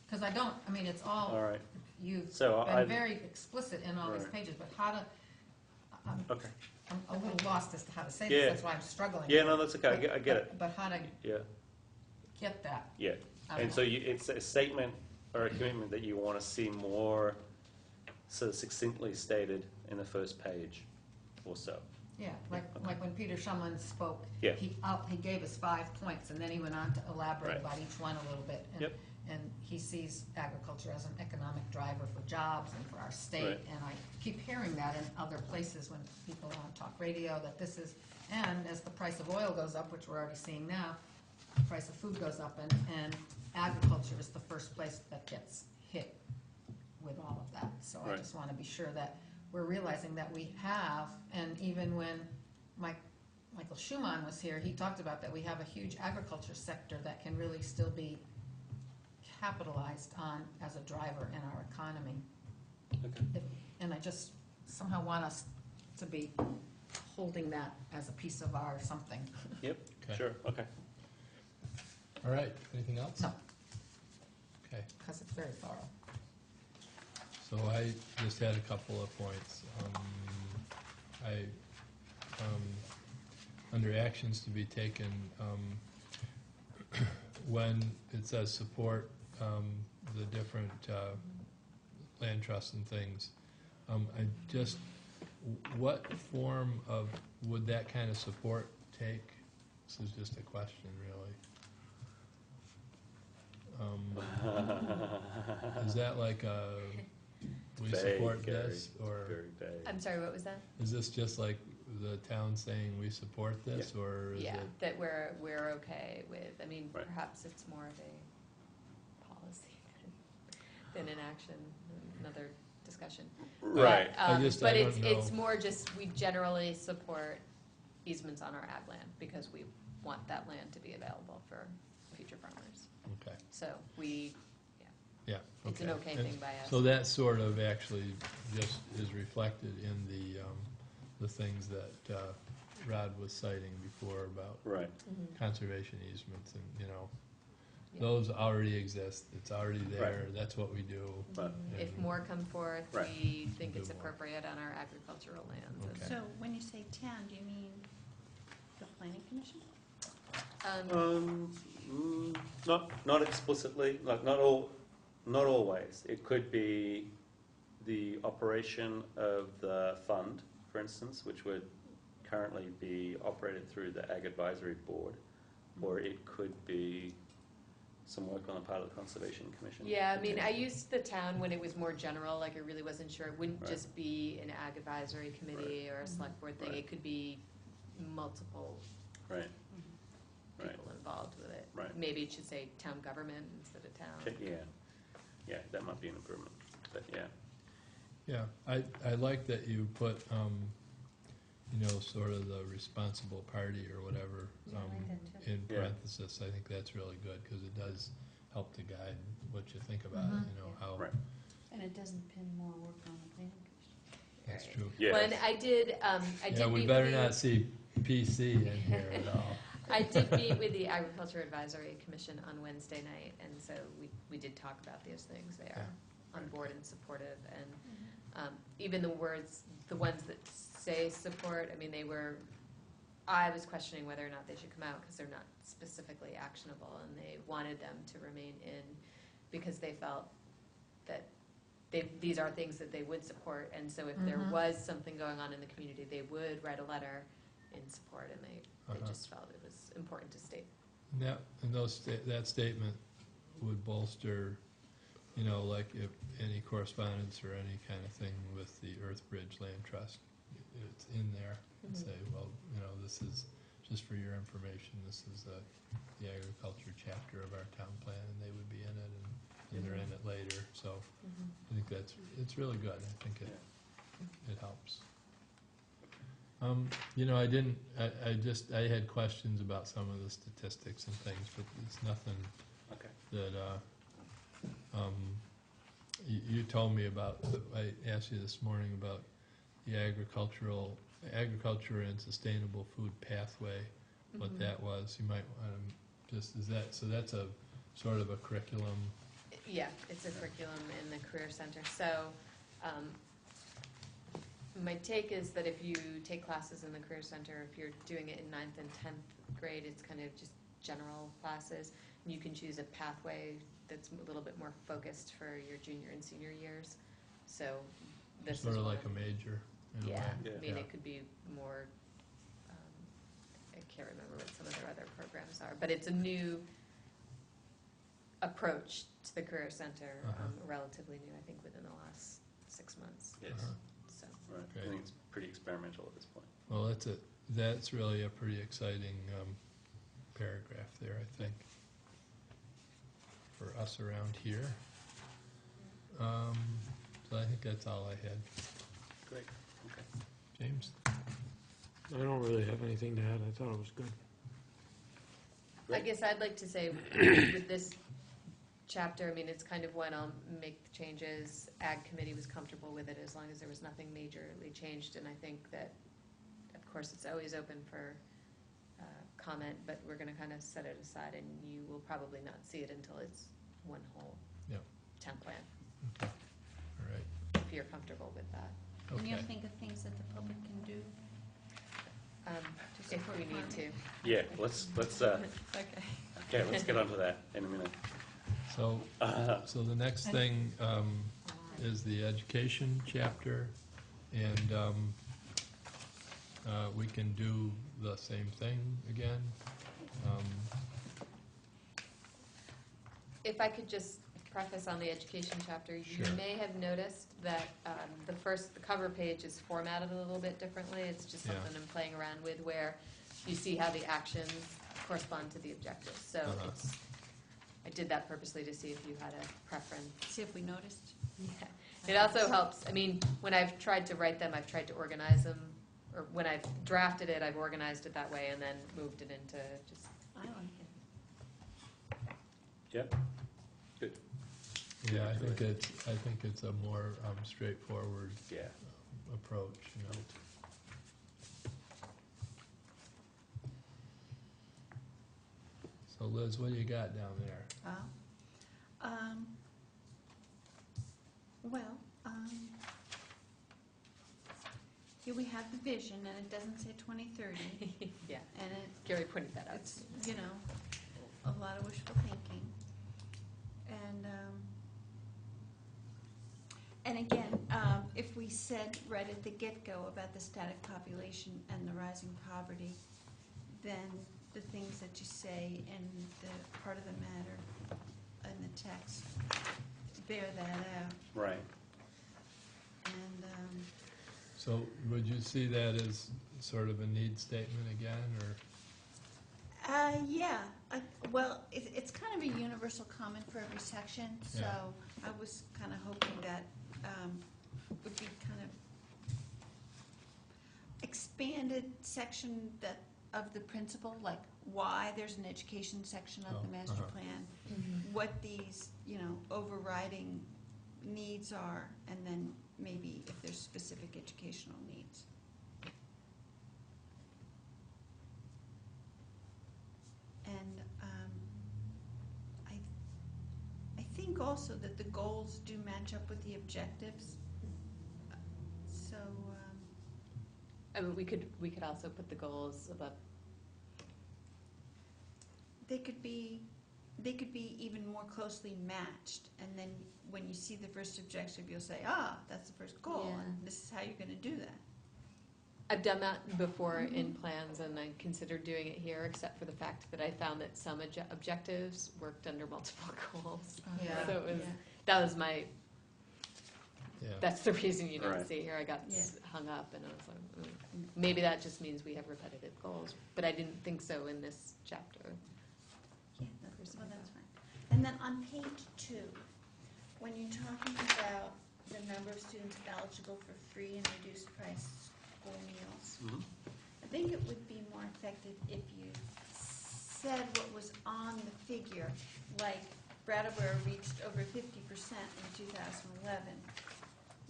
Because I mean, it's all right, you've So been I- very explicit in all these Right. pages, but how to, okay. I'm a little lost as to how to say Yeah. this, that's why I'm struggling. Yeah, no, that's okay, I get it, But how to yeah, get that, yeah. I don't And so know. it's a statement or a commitment that you want to see more sort of succinctly stated in the first page or so. Yeah, like when Peter Shumlin spoke, Yeah. he gave us 5 points, and then he went on to elaborate Right. about each one a little bit. Yep. And he sees agriculture as an economic driver for jobs and for our state. Right. And I keep hearing that in other places when people are on talk radio, that this is, and as the price of oil goes up, which we're already seeing now, the price of food goes up, and agriculture is the first place that gets hit with all of that. So I Right. just want to be sure that we're realizing that we have, and even when Michael Schumann was here, he talked about that we have a huge agriculture sector that can really still be capitalized on as a driver in our economy. Okay. And I just somehow want us to be holding that as a piece of our something. Yep, Okay. sure, okay. All right, anything else? No, Okay, because it's very thorough. so I just had a couple of points. Under actions to be taken, when it says support the different land trusts and things, what form of, would that kind of support take? This is just a question, really. Is that like we Vague, support Gary. this, or Very vague. I'm sorry, what was that? is this just like the town saying we support this, or is Yeah, it? that we're okay with, I mean, Right. perhaps it's more of a policy than an action, another discussion. Right. But, I but don't it's know. more just, we generally support easements on our ag land, because we want that land to be available for future farmers. Okay, So we, yeah, okay. it's an okay And thing by us. So that sort of actually just is reflected in the things that Rod was citing before about Right, Mhm. conservation easements, and, Yeah. those already exist, it's already there, Right. that's what we do. Right. If more come forth, Right. we think Do it's more. appropriate on our agricultural lands. Okay. So when you say town, do you mean the planning commission? not explicitly, like not always. It could be the operation of the fund, for instance, which would currently be operated through the Ag Advisory Board, or it could be some work on the part of the Conservation Commission. Yeah, I mean, I used the town when it was more general, like I really wasn't sure. It wouldn't Right. just be an ag advisory committee or a select board thing. Right. It could be multiple Right, right, people involved with it. Right. Maybe it should say town government instead of town. yeah, that might be an improvement, but yeah. Yeah, I like that you put, sort of the responsible party or whatever, Yeah, I like that too. in Yeah. parenthesis. I think that's really good, because it does help to guide what you think about it, Mhm. how, Right. And it doesn't pin more work on the planning commission. that's Right. true. Yes. Well, and I did Yeah, we meet better with not see PC in here at all. I did meet with the Agriculture Advisory Commission on Wednesday night, and so we did talk about these things. They are on board and supportive, and even the ones that say support, I mean, they were I was questioning whether or not they should come out because they're not specifically actionable, and they wanted them to remain in because they felt that these are things that they would support, and so if there Mhm. was something going on in the community, they would write a letter in support, and they Uh-huh. just felt it was important to state. That statement would bolster, like if any correspondence or any kind of thing with the Earth Bridge Land Trust, it's in there, and say, well, this is, just for your information, this is the agriculture chapter of our town plan, and they would be in it, and they're in it later, so I think it's really good, I think it helps. I had questions about some of the statistics and things, but it's nothing Okay. that, you told me about, I asked you this morning about the agriculture and sustainable food pathway, what that was. You might want to so that's a sort of a curriculum. Yeah, it's a curriculum in the Career Center. So my take is that if you take classes in the Career Center, if you're doing it in 9th and 10th grade, it's kind of just general classes. And you can choose a pathway that's a little bit more focused for your junior and senior years. So this Sort is of one like a major in a yeah, way. Yeah. I mean, Yeah. it could be more, I can't remember what some of their other programs are, but it's a new approach to the Career Center, relatively new, I think, within the last 6 months. Yes. Uh-huh. So, Right. Okay. I think it's pretty experimental at this point. Well, that's really a pretty exciting paragraph there, I think, for us around here. So I think that's all I had. Great. Okay. James? I don't really have anything to add. I thought it was good. I guess I'd like to say, with this chapter, I mean, it's kind of when I'll make the changes. Ag Committee was comfortable with it as long as there was nothing majorly changed, and I think that, of course, it's always open for comment, but we're going to kind of set it aside, and you will probably not see it until it's one whole town plan, Okay. All right. if you're comfortable with that. And you'll Okay. think of things that the public can do. If we need to. Yeah. Let's. Okay. Okay. Let's get onto that in a minute. So the next thing is the education chapter, and we can do the same thing again. If I could just preface on the education chapter, you Sure. may have noticed that the cover page is formatted a little bit differently. It's just Yeah. something I'm playing around with, where you see how the actions correspond to the objectives. So Uh-huh. I did that purposely to see if you had a preference. See if we noticed. Yeah. It also helps, I mean, when I've tried to write them, I've tried to organize them, or when I've drafted it, I've organized it that way and then moved it into just, I like it. Yep. Good. Yeah, I think it's a more straightforward Yeah. approach, So Liz, what do you got down there? Well, here we have the vision, and it doesn't say 2030, yeah, and Gary pointed that out. it's, a lot of wishful thinking. And again, if we said right at the get-go about the static population and the rising poverty, then the things that you say in the part of the matter in the text bear that out. Right. And So would you see that as sort of a need statement again, or? yeah, well, it's kind of a universal comment for every section, so Yeah. I was kind of hoping that would be kind of expanded section of the principle, like why there's an education section of the master plan, what these, overriding needs are, and then maybe if there's specific educational needs. And I think also that the goals do match up with the objectives. So I mean, we could also put the goals above. They could be even more closely matched, and then when you see the first objective, you'll say, that's the first goal, Yeah. and this is how you're gonna do that. I've done that before in plans, and I considered doing it here, except for the fact that I found that some objectives worked under multiple goals. Yeah. So it was, Yeah. that was my, Yeah. that's the reason you don't Right. see it here. I got Yeah. hung up, and I was like, maybe that just means we have repetitive goals, but I didn't think so in this chapter. Yeah, well, that's fine. And then on page 2, when you're talking about the number of students eligible for free and reduced price school meals, I think it would be more effective if you said what was on the figure, like Brattleboro reached over 50% in 2011,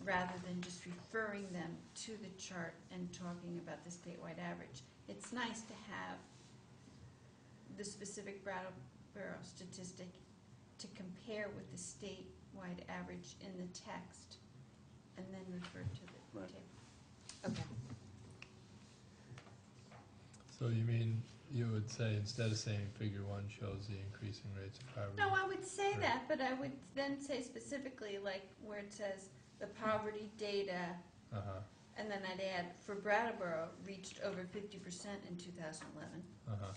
rather than just referring them to the chart and talking about the statewide average. It's nice to have the specific Brattleboro statistic to compare with the statewide average in the text, and then refer to the Right. table. Okay. So you mean, you would say, instead of saying figure 1 shows the increasing rates of poverty? No, I would say Right. that, but I would then say specifically, like where it says the poverty data, Uh-huh, and then I'd add, for Brattleboro, reached over 50% in 2011, uh-huh,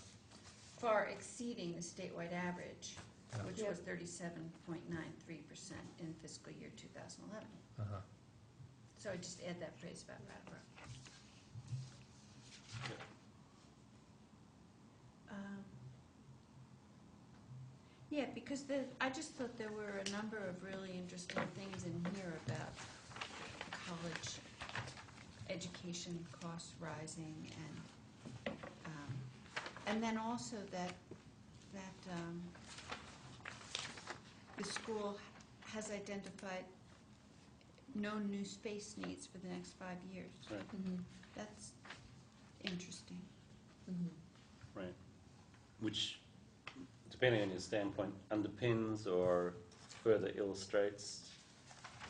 far exceeding the statewide average, Yeah. which Yep. was 37.93% in fiscal year 2011. uh-huh. So I just add that phrase about Brattleboro. Yeah, because I just thought there were a number of really interesting things in here about college education costs rising, and then also that the school has identified no new space needs for the next 5 years. Right. That's interesting. Right. Which, depending on your standpoint, underpins or further illustrates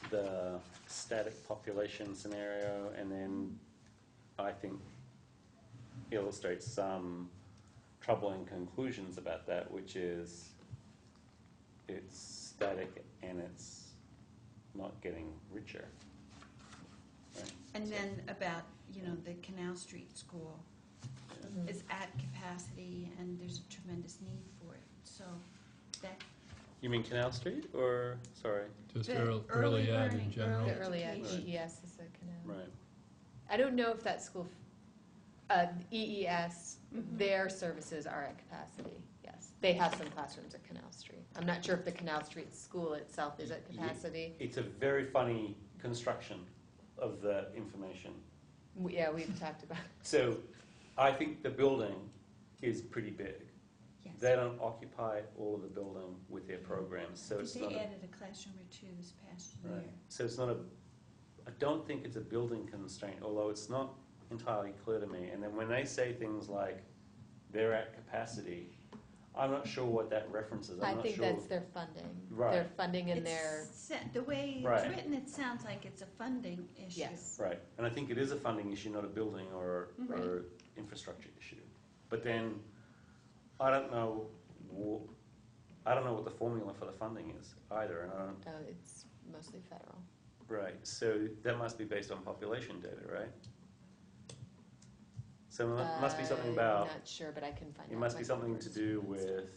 the static population scenario, and then I think illustrates some troubling conclusions about that, which is it's static and it's not getting richer. Right? And So- then about, the Canal Street School Mm-hmm. is at capacity, and there's a tremendous need for it, so that. You mean Canal Street, or, sorry? Just The early ed in learning, general. The early ed, education. EES is a canal. Right. I don't know if that school, EES, their services are at capacity, yes. They have some classrooms at Canal Street. I'm not sure if the Canal Street school itself is at capacity. It's a very funny construction of the information. Yeah, we've talked about, So I think the building is pretty big. Yes. They don't occupy all of the building with their programs, so I it's think not they a, added a classroom or two this past year. right. So it's not a, I don't think it's a building constraint, although it's not entirely clear to me. And then when they say things like they're at capacity, I'm not sure what that references. I I'm not think sure. that's their funding. Right. Their funding and their, The way Right. it's written, it sounds like it's a funding issue. yes. Right, and I think it is a funding issue, not a building or Right. infrastructure issue. But then, I don't know what the formula for the funding is either, and I don't, Oh, it's mostly federal. right, so that must be based on population data, right? So it must be something about, I'm not sure, but I can find out. it must be what something numbers to do and stuff. with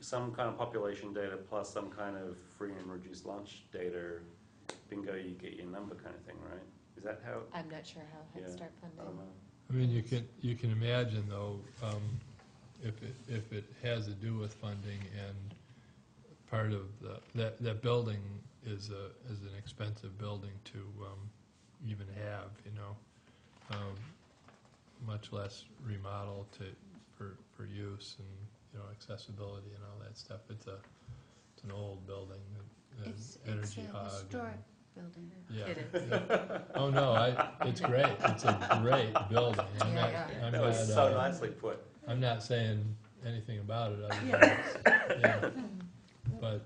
some kind of population data plus some kind of free and reduced lunch data, bingo, you get your number kind of thing, right? Is that how, I'm not sure how Head Yeah, Start I don't funding. know. I mean, you can imagine, though, if it has to do with funding, and part of that building is an expensive building to even have, much less remodel for use and, accessibility and all that stuff. It's an old building, an It's energy a hog. historic building. Yeah. It is. yeah. Oh, no, it's great. It's a great building. I'm not- Yeah, I'm That was not, so nicely put. I'm not saying anything about it other than, Yeah. yeah. But,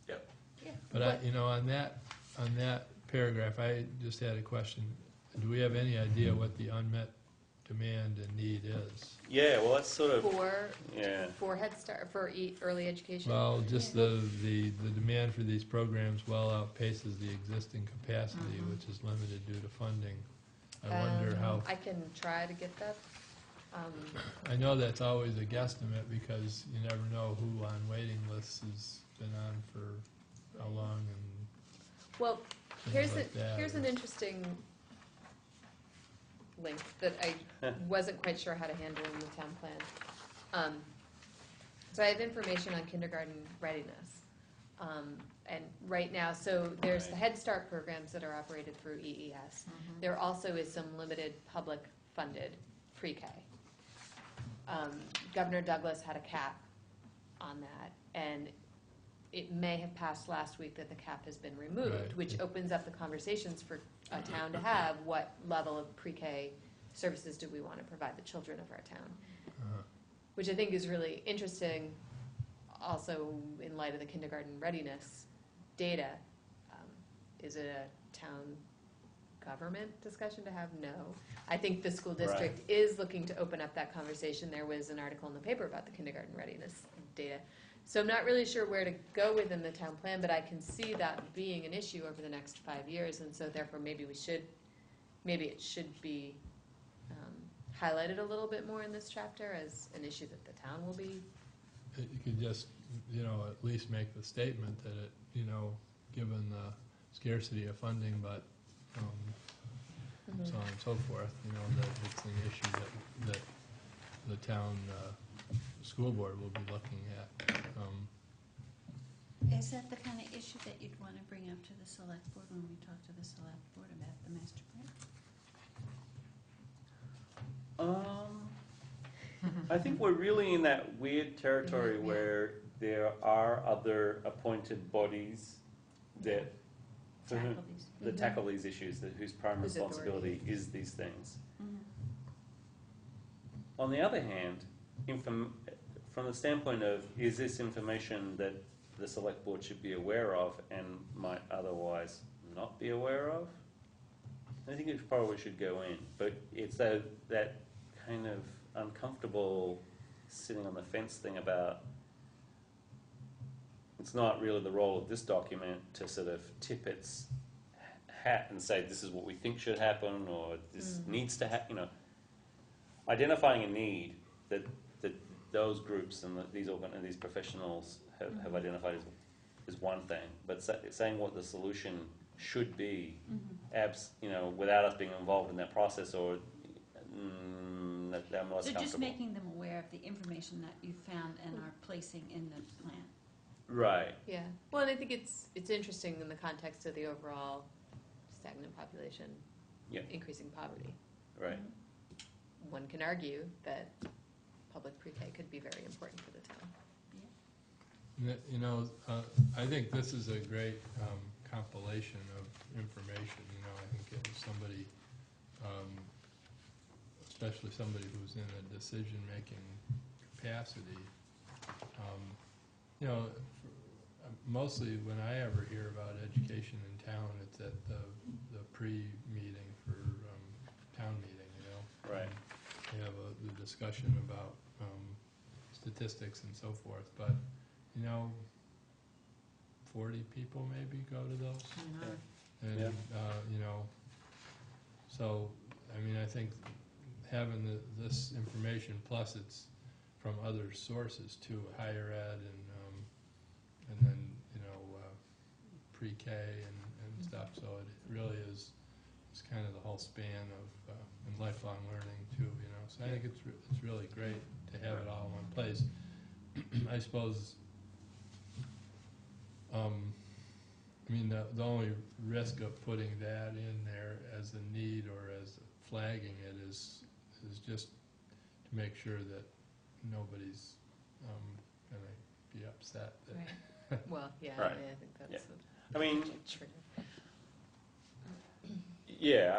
Yep. Yeah. but on that paragraph, I just had a question. Do we have any idea what the unmet demand and need is? Yeah, well, that's sort of, yeah. For Head Start, for early education. Well, just the demand for these programs well outpaces the existing capacity, which is limited due to funding. I wonder how, I can try to get that. I know that's always a guesstimate because you never know who on waiting lists has been on for how long and Well, things like that. here's an interesting link that I wasn't quite sure how to handle in the town plan. So I have information on kindergarten readiness. And right now, so there's the Right. Head Start programs that are operated through EES. There also is some limited public funded pre-K. Governor Douglas had a cap on that, and it may have passed last week that the cap has been removed, Right. which opens up the conversations for a town to have. What level of pre-K services do we want to provide the children of our town? Which I think is really interesting, also in light of the kindergarten readiness data. Is it a town government discussion to have? No. I think the school district is looking to open up that conversation. There was an article in the paper about the kindergarten readiness data. So I'm not really sure where to go within the town plan, but I can see that being an issue over the next 5 years, and so therefore maybe it should be highlighted a little bit more in this chapter as an issue that the town will be. You could just, at least make the statement that it, given the scarcity of funding, but so on and so forth, that it's an issue that the town school board will be looking at. Is that the kind of issue that you'd want to bring up to the select board when we talk to the select board about the master plan? I think we're really in that weird territory Yeah. where there are other appointed bodies that Tackle these. that tackle these issues, whose prime Whose responsibility is these things. Mhm. On the other hand, from the standpoint of, is this information that the select board should be aware of and might otherwise not be aware of? I think it probably should go in, but it's that kind of uncomfortable sitting on the fence thing about, it's not really the role of this document to sort of tip its hat and say this is what we think should happen or this needs to happen. Identifying a need that those groups and these professionals have identified is one thing, but saying what the solution should be, without us being involved in that process, or I'm less So comfortable. just making them aware of the information that you found and are placing in the plan. Right. Yeah. Well, and I think it's interesting in the context of the overall stagnant population, increasing poverty. Right. One can argue that public pre-K could be very important for the town. I think this is a great compilation of information. I think if somebody, especially somebody who's in a decision-making capacity, mostly when I ever hear about education in town, it's at the pre-meeting for town meeting. Right. We have the discussion about statistics and so forth, but 40 people maybe go to those, and so I think having this information plus it's from other sources too, higher ed and then pre-K and stuff. So it really is kind of the whole span of and lifelong learning too. So I think it's really great to have it all in one place. I suppose. The only risk of putting that in there as a need or as flagging it is just to make sure that nobody's going to be upset. That Right. Well, yeah, Right. I think that's. I mean, a trigger. yeah.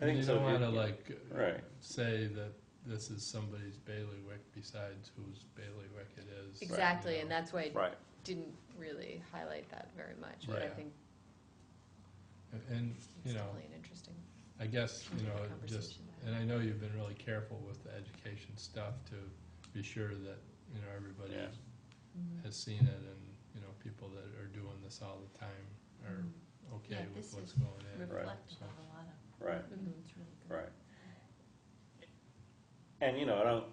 I think you so. don't want to right. say that this is somebody's bailiwick besides whose bailiwick it is. Exactly, and that's why I Right. didn't really highlight that very much. But I Right. think And, It's you know, definitely an interesting I guess, you know, just, conversation. and I know you've been really careful with the education stuff to be sure that, you know, everybody Yeah. has seen it, and, you know, people that are doing this all the time are okay Yeah, with this what's is going in. reflective So, of a lot of, Right, it's really good. right. And, you know, I don't,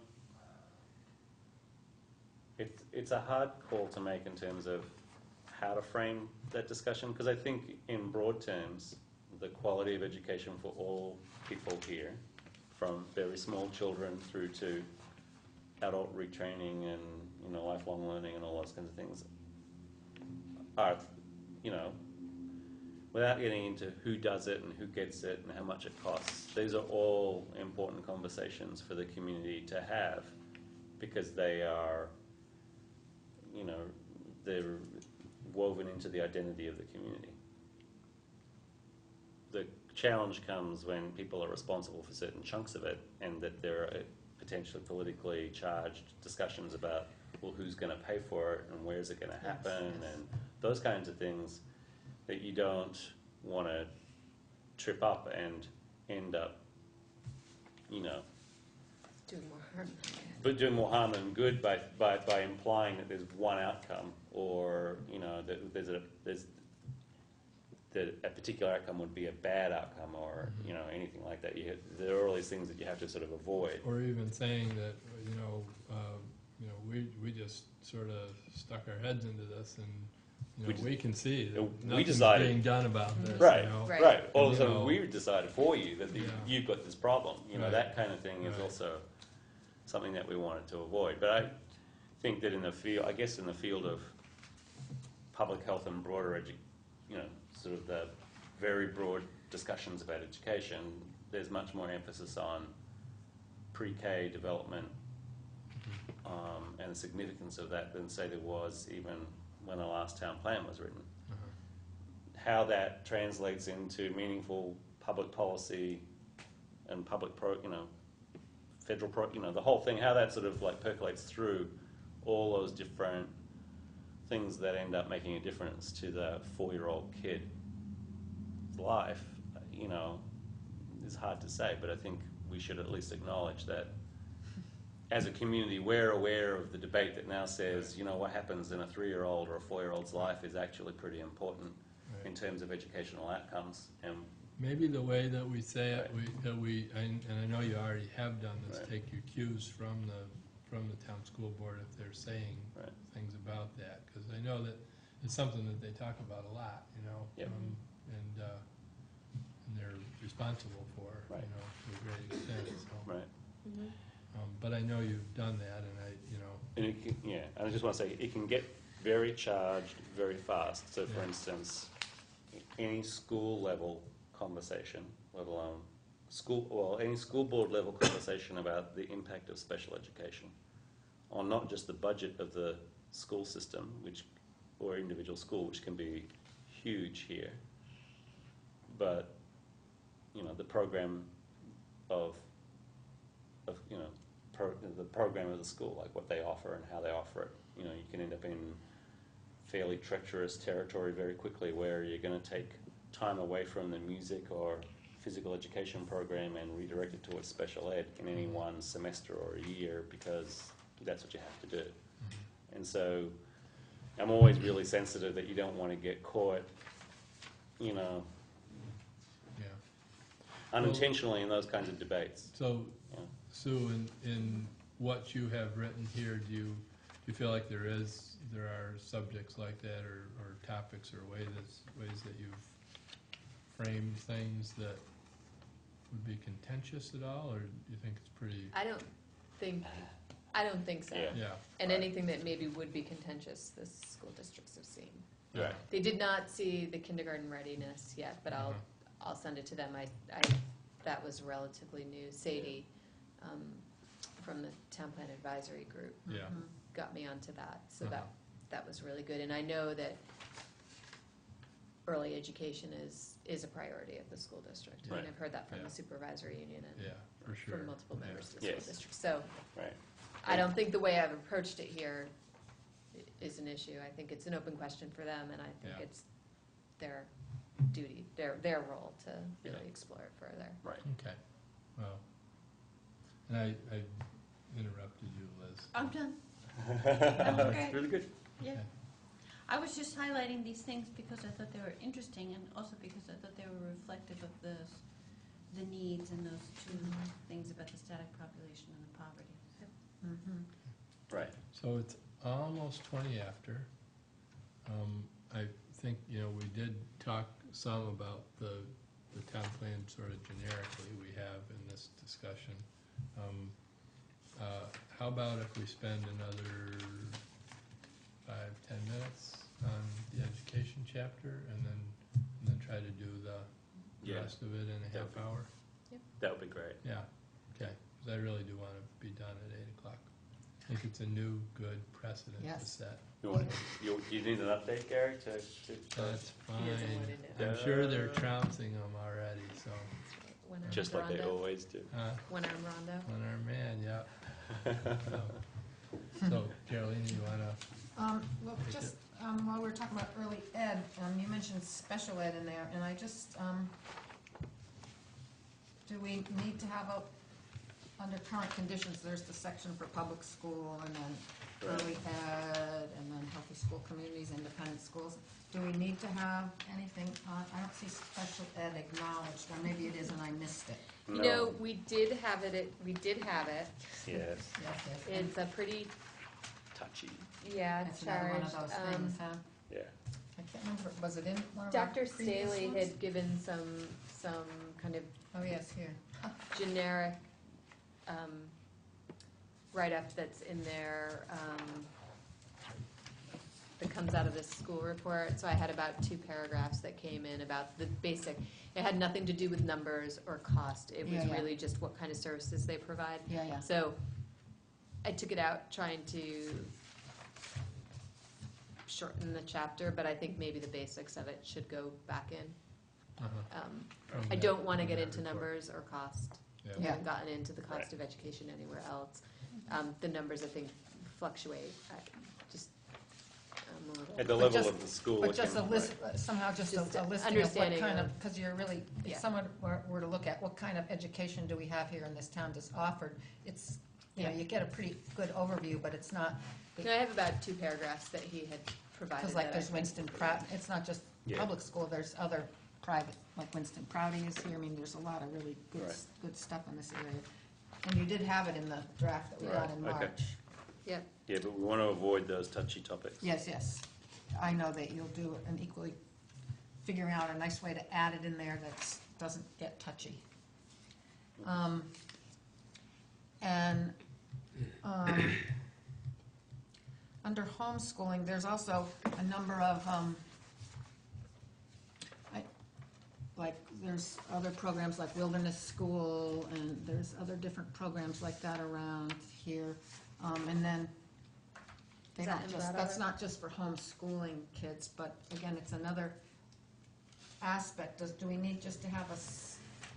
it's a hard call to make in terms of how to frame that discussion, because I think in broad terms, the quality of education for all people here, from very small children through to adult retraining and, you know, lifelong learning and all those kinds of things, are, you know, without getting into who does it and who gets it and how much it costs, these are all important conversations for the community to have, because they are, you know, they're woven into the identity of the community. The challenge comes when people are responsible for certain chunks of it, and that there are potentially politically charged discussions about, well, who's going to pay for it and where's it going to happen, yes. and those kinds of things that you don't want to trip up and end up, you know, Doing more harm. but doing more harm than good by implying that there's one outcome, or, you know, that that a particular outcome would be a bad outcome, or, you know, anything like that. There are all these things that you have to sort of avoid. or even saying that, you know, we just sort of stuck our heads into this, and, you We know, just- we can see that we nothing's decided- being done about this, Right, you know? Right. right. All of a You sudden, know, we've decided for you that Yeah. you've got this problem. You know, Right. that kind of thing is Right. also something that we wanted to avoid. But I think that in the field, I guess in the field of public health and broader you know, sort of the very broad discussions about education, there's much more emphasis on pre-K development and the significance of that than, say, there was even when the last town plan was written. Uh-huh. How that translates into meaningful public policy and public federal the whole thing, how that sort of like percolates through all those different things that end up making a difference to the 4-year-old kid's life, you know, is hard to say, but I think we should at least acknowledge that as a community, we're aware of the debate that now says, you know, what happens in a 3-year-old or a 4-year-old's life is actually pretty important Right. in terms of educational outcomes. And Maybe the way that we say it, Right. and I know you already have done this, Right. take your cues from the town school board if they're saying Right. things about that, because I know that it's something that they talk about a lot, you know? Yep. And they're responsible for, Right. you know, to a great extent, so. right. But I know you've done that, and you know, And it can, yeah, and I just want to say, it can get very charged very fast. So, for Yeah. instance, any school level conversation, let alone any school board level conversation about the impact of special education on not just the budget of the school system, or individual school, which can be huge here, but, you know, the program of you know, the program of the school, like what they offer and how they offer it. You know, you can end up in fairly treacherous territory very quickly, where you're going to take time away from the music or physical education program and redirect it towards special ed in any one semester or a year, because that's what you have to do. And so I'm always really sensitive that you don't want to get caught, you know, yeah. unintentionally in those kinds of debates. So, Yeah. Sue, in what you have written here, do you feel like there are subjects like that, or topics, or ways that you've framed things that would be contentious at all, or do you think it's pretty? I don't think so. Yeah. Yeah. And Right. anything that maybe would be contentious, the school districts have seen. Right. They did not see the kindergarten readiness yet, but Uh-huh. I'll send it to them. That was relatively new. Sadie, from the Town Plan Advisory Group, Yeah. got me onto that, so Uh-huh. that was really good. And I know that early education is a priority of the school district. I mean, Right. I've heard that from Yeah. the supervisory union and Yeah, for sure. from multiple Yeah. members of the Yes. school district. So Right. I don't think the way I've approached it here is an issue. I think it's an open question for them, and I think Yeah. it's their duty, their role to really Yeah. explore it further. Right. Okay, well, and I interrupted you, Liz. I'm done. That's great. really good. Yeah. Okay. I was just highlighting these things because I thought they were interesting and also because I thought they were reflective of the needs and those two things about the static population and the poverty. Mhm. Right. So it's almost 20 after. I think, we did talk some about the town plan sort of generically we have in this discussion. How about if we spend another 5-10 minutes on the education chapter and then try to do the Yeah. rest of it in a half hour? That would be great. Yeah, okay, because I really do want to be done at 8 o'clock. I think it's a new, good precedent to Yes. set. You need an update, Gary, to That's He doesn't fine. want to know. I'm sure they're trouncing them already, so. One armed just like they rondo. always do. One armed rondo. One armed man, yeah. So, Carolina, you wanna, Well, just, while we're talking about early ed, you mentioned special ed in there, and I just, do we need to have under current conditions, there's the section for public school, and then Right. early ed, and then healthy school communities, independent schools. Do we need to have anything on, I don't see special ed acknowledged, or maybe it is and I missed it. You know, we did have it. Yes, Yes, yes. It's a pretty, touchy. yeah, That's another one of charged. those things, huh? Yeah. I can't remember, was it in one of our Dr. previous Staley ones? had given some kind of Oh, yes, here. generic write-up that's in there that comes out of this school report. So I had about 2 paragraphs that came in about the basic. It had nothing to do with numbers or cost. It was Yeah, yeah. really just what kind of services they provide. Yeah, yeah. So I took it out trying to shorten the chapter, but I think maybe the basics of it should go back in. from I that- don't want to from get that into report. numbers or cost. Yeah. We Yeah. haven't gotten into the cost Right. of education anywhere else. The numbers, I think, fluctuate. I'm a little. At the But level just- of the school. But it just a can- list, somehow just Just a listing of what understanding kind of, of- because you're really, if Yeah. someone were to look at what kind of education do we have here in this town that's offered, it's, Yeah. you get a pretty good overview, but it's not, No, I have about 2 paragraphs that he had provided. because like that I there's think- Winston Prout, it's not just Yeah. public school, there's other private, like Winston Prouty is here, I mean, there's a lot of really good, Right. good stuff in this area. And you did have it in the draft that we got Right, in okay. March. Yep. Yeah, but we want to avoid those touchy topics. Yes, yes. I know that you'll do an equally, figuring out a nice way to add it in there that doesn't get touchy. And under homeschooling, there's also a number of, there's other programs like Wilderness School, and there's other different programs like that around here. And then they Is that don't in just, that's Brattleboro? not just for homeschooling kids, but again, it's another aspect. Do we need just to have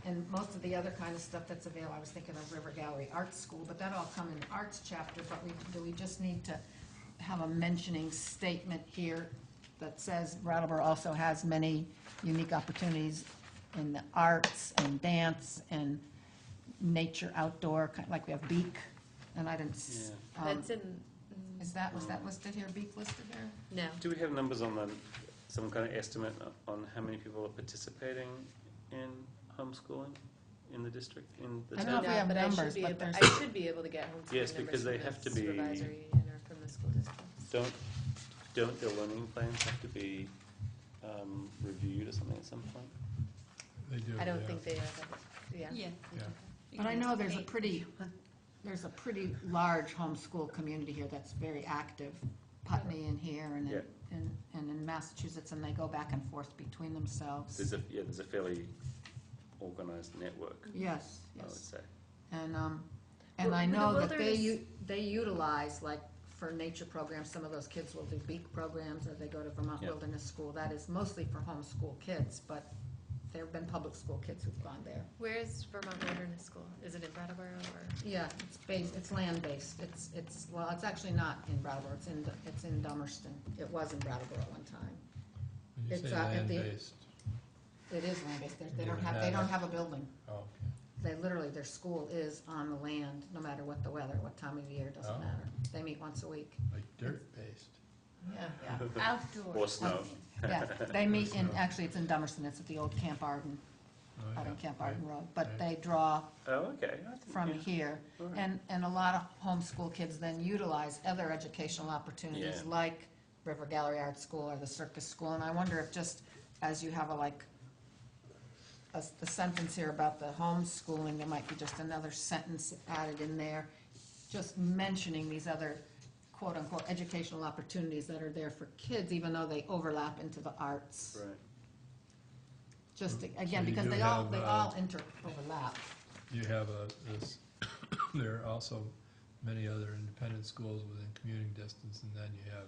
and most of the other kind of stuff that's available, I was thinking of River Gallery Art School, but that all come in the arts chapter, but do we just need to have a mentioning statement here that says Brattleboro also has many unique opportunities in the arts and dance and nature outdoor, like we have Beak, and I didn't, That's in, was that listed here, Beak listed there? no. Do we have numbers on some kind of estimate on how many people are participating in homeschooling in the district, in the I don't know if town? we have But I should numbers, be but able- there's- I should be able to get homeschooling Yes, numbers because they from have the to be- supervisory union or from the school districts. Don't their learning plans have to be reviewed or something at some point? They do, I don't yeah. think they are, yeah. Yeah. Yeah. But I know there's a pretty large homeschool community here that's very active, Putney in here and Yeah. in Massachusetts, and they go back and forth between themselves. There's a fairly organised network, Yes, I would yes. say. And Well, I with the know that wilderness- they utilize, like, for nature programs, some of those kids will do Beak programs, or they go to Vermont Yeah. Wilderness School. That is mostly for homeschool kids, but there have been public school kids who've gone there. Where is Vermont Wilderness School? Is it in Brattleboro or? Yeah, it's land-based. It's actually not in Brattleboro, it's in Dummerston. It was in Brattleboro at one time. When you It's, say at the- land-based, It is land-based. They You don't would have, have they don't it. have a building. Oh, okay. They literally, their school is on the land, no matter what the weather, what time of year, doesn't Oh. matter. They meet once a week. Like dirt-based. Yeah. Yeah, outdoors. Or snow. Yeah, they meet in, Snow. actually, it's in Dummerston, it's at the old Camp Arden, Oh, out on yeah, Camp right. Arden Road. But right. they draw Oh, okay. I think, from yeah. here. All right. And a lot of homeschool kids then utilize other educational opportunities Yeah. like River Gallery Art School or the Circus School. And I wonder if just as you have the sentence here about the homeschooling, there might be just another sentence added in there, just mentioning these other quote-unquote educational opportunities that are there for kids, even though they overlap into the arts. Right. Just, So again, you because do they all have, overlap. You have this, there are also many other independent schools within commuting distance, and then you have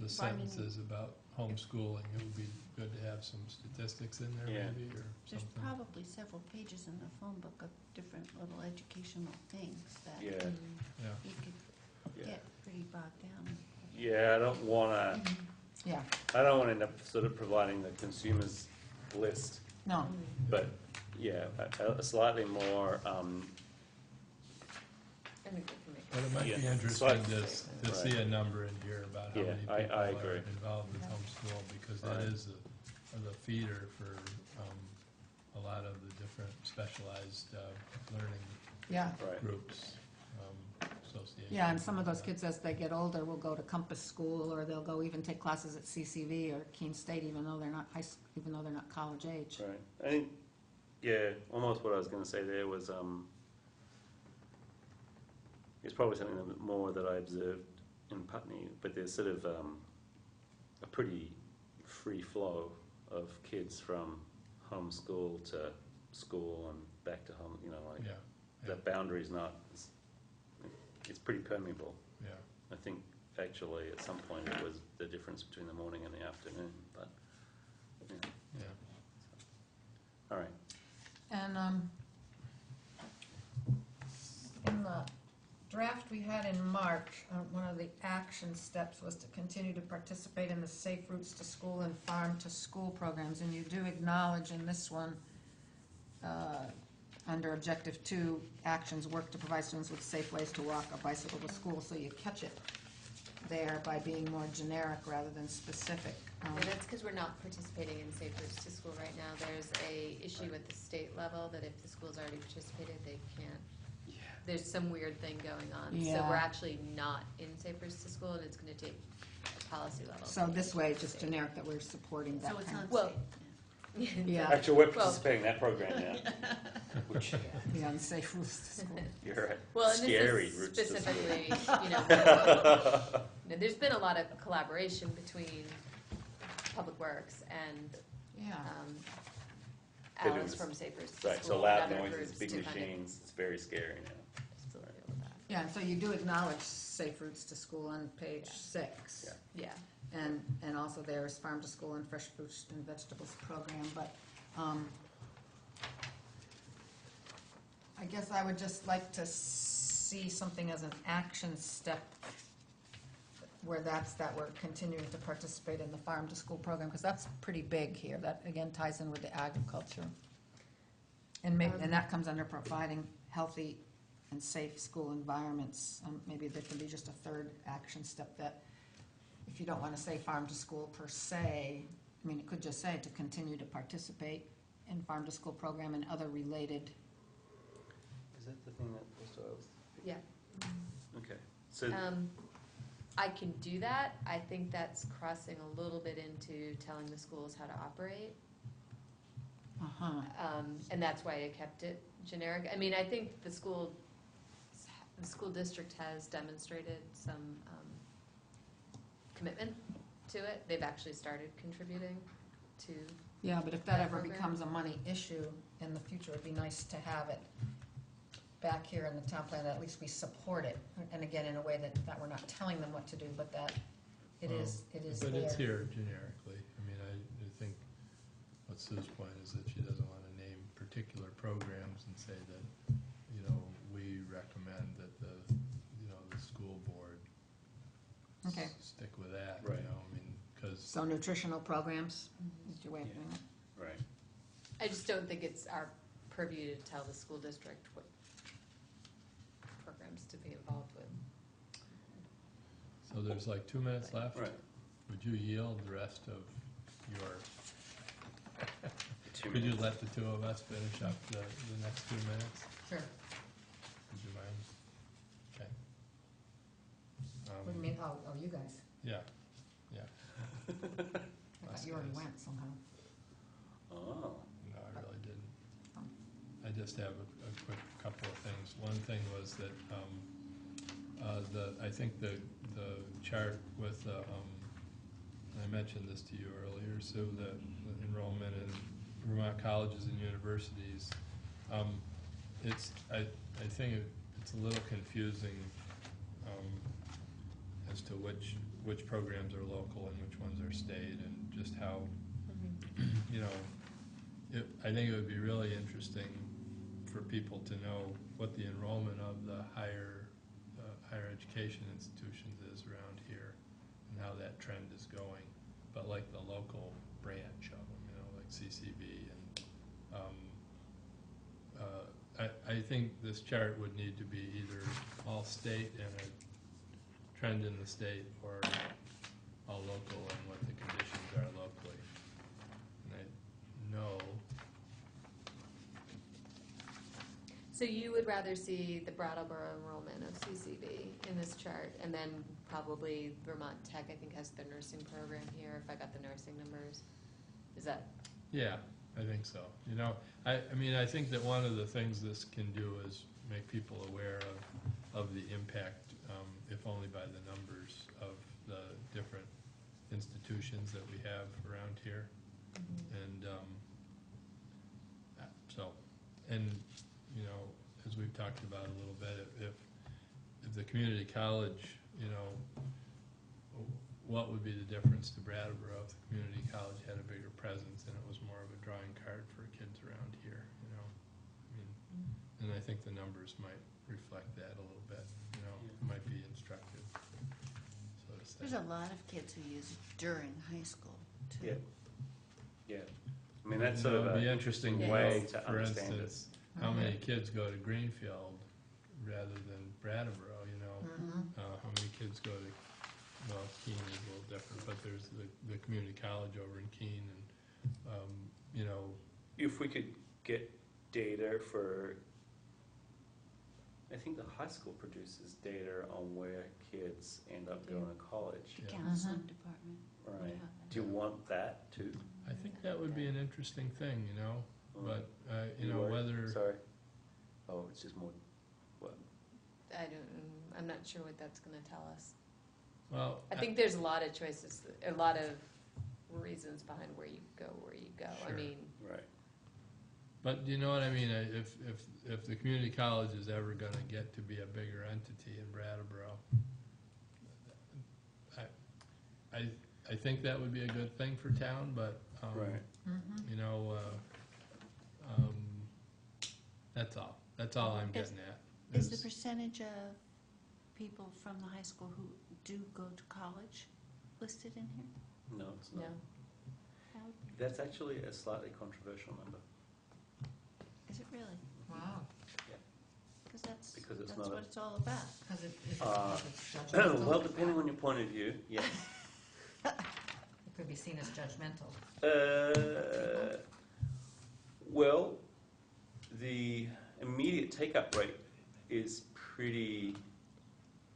the sentences about homeschooling. It would be good to have some statistics in there Yeah. maybe, or There's something. probably several pages in the phone book of different little educational things that Yeah. Yeah, you could Yeah. get pretty bogged down. Yeah, I don't want to. Yeah, I don't want to end up sort of providing the consumer's list, no, but yeah, a slightly more. I think we can make but it might be Yeah. interesting So to see a number in here about how Yeah, many people I are agree. involved with Yeah. homeschool, because that Right. is the feeder for a lot of the different specialized learning yeah. Right. groups, associations. Yeah, and some of those that. kids, as they get older, will go to Compass School, or they'll go even take classes at CCV or Keene State, even though they're not even though they're not college age. Right. I think, yeah, almost what I was going to say there was, it's probably something more that I observed in Putney, but there's sort of a pretty free flow of kids from homeschool to school and back to home, like Yeah, the boundary's not, it's pretty permeable. yeah. I think actually at some point it was the difference between the morning and the afternoon, but, yeah. Yeah. All right. And in the draft we had in March, one of the action steps was to continue to participate in the Safe Routes to School and Farm to School programs. And you do acknowledge in this one, under Objective 2, actions work to provide students with safe ways to walk or bicycle to school. So you catch it there by being more generic rather than specific. And that's because we're not participating in Safe Routes to School right now. There's a issue at the state level that if the school's already participated, they can't. There's some weird thing going on. So Yeah. we're actually not in Safe Routes to School, and it's going to take a policy level. So this way, it's just State. generic that we're supporting that So it's kind not of. Well- safe. Yeah. Actually, we're Well- participating in that program now, which, Yeah, and safe routes to school. you're right. Well, and Scary this routes is to school. specifically, there's been a lot of collaboration between Public Works and Yeah. They're doing Alice this- from Safe Routes to Right, School. so loud and other noises, groups big to kind of machines, it's very scary now. just to deal with that. Yeah, and so you do acknowledge safe routes to school on page 6. Yeah. Yeah. And also there's farm to school and fresh fruits and vegetables program, but, I guess I would just like to see something as an action step where that we're continuing to participate in the farm to school program, because that's pretty big here. That, again, ties in with the agriculture. And maybe, and that comes under providing healthy and safe school environments. Maybe there can be just a third action step that, if you don't want to say farm to school per se, I mean, it could just say to continue to participate in farm to school program and other related. Is that the thing that was, Yeah. okay, so, I can do that. I think that's crossing a little bit into telling the schools how to operate. Uh-huh. And that's why I kept it generic. I mean, I think the school district has demonstrated some commitment to it. They've actually started contributing to, Yeah, but if that That ever program? becomes a money issue in the future, it'd be nice to have it back here in the town plan, that at least we support it. And again, in a way that we're not telling them what to do, but that it is there. But it's here generically. I mean, I think what Sue's point is that she doesn't want to name particular programs and say that, we recommend that the school board Okay. stick with that, Right. I mean, because, So nutritional programs is your way of doing it? right. I just don't think it's our purview to tell the school district what programs to be involved with. So there's like 2 minutes left. Right. Would you yield the rest of your, 2 could you minutes. let the two of us finish up the next 2 minutes? Sure. Would you mind? Okay. What do you mean, oh, you guys, Yeah, I thought you already went somehow. Oh. no, I really didn't. Oh. I just have a quick couple of things. One thing was that, I think the chart with, I mentioned this to you earlier, Sue, the enrollment in Vermont colleges and universities. I think it's a little confusing, as to which programs are local and which ones are state, and just how, you know, I think it would be really interesting for people to know what the enrollment of the higher education institutions is around here, and how that trend is going, but like the local branch of them, you know, like CCB, and I think this chart would need to be either all state and a trend in the state, or all local and what the conditions are locally. And I know, So you would rather see the Brattleboro enrollment of CCB in this chart, and then probably Vermont Tech, I think, has the nursing program here, if I got the nursing numbers. Is that, yeah, I think so. You know, I mean, I think that one of the things this can do is make people aware of the impact, if only by the numbers, of the different institutions that we have around here. And and you know, as we've talked about a little bit, if the community college, you know, what would be the difference to Brattleboro if the community college had a bigger presence and it was more of a drawing card for kids around here, you know? I mean, and I think the numbers might reflect that a little bit, you know, might be instructive, so to say. There's a lot of kids who use it during high school, too. Yeah. Yeah. I mean, that's sort You know, of it'd be an interesting interesting to way know, to for understand it. instance, how many kids go to Greenfield rather than Brattleboro, you know? How many kids go to, well, Keene is a little different, but there's the community college over in Keene, and, you know, If we could get data for, I think the high school produces data on where kids end up going to college. The Yeah. counseling department. would Right. have that. Do you want that too? I think that would be an interesting thing, you know, but, you You know, worried? whether, Sorry. Oh, it's just more, what? I'm not sure what that's gonna tell us. well, I think there's a lot of choices, a lot of reasons behind where you go. I Sure. mean, Right. but you know what I mean, if the community college is ever gonna get to be a bigger entity in Brattleboro, I think that would be a good thing for town, but, Right. you know, that's all I'm getting at. Is the percentage of people from the high school who do go to college listed in here? No, it's not. no. How, That's actually a slightly controversial number. is it really? Wow. Because that's Because it's that's not a- what it's all about. Because it's Well, judgmental. depending on your point of view, yes. It could be seen as judgmental. Well, the immediate take-up rate is pretty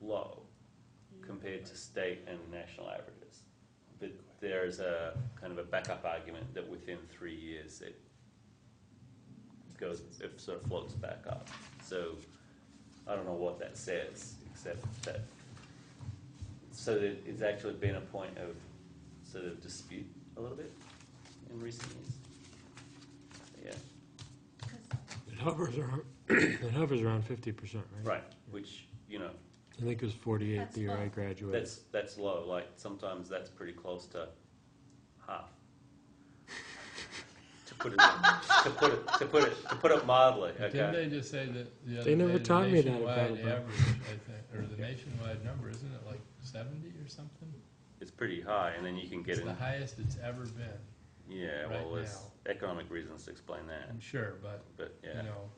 low compared to state and national averages. But there's a kind of a backup argument that within 3 years it sort of floats back up. So I don't know what that says, except that, so that it's actually been a point of sort of dispute a little bit in recent years. Yeah. It hovers around 50%, right? Right, which, you know, I think it was 48 That's the year I low. graduated. that's low, like sometimes that's pretty close to half. To put it mildly, Didn't okay? they just say that the other They never day, the taught me that at nationwide Brattleboro. average, I think, or the nationwide number, isn't it like 70 or something? It's pretty high, and then you can get It's in, the highest it's ever been. Yeah, right well, there's now. economic reasons to explain that, I'm sure, but, but you yeah. know,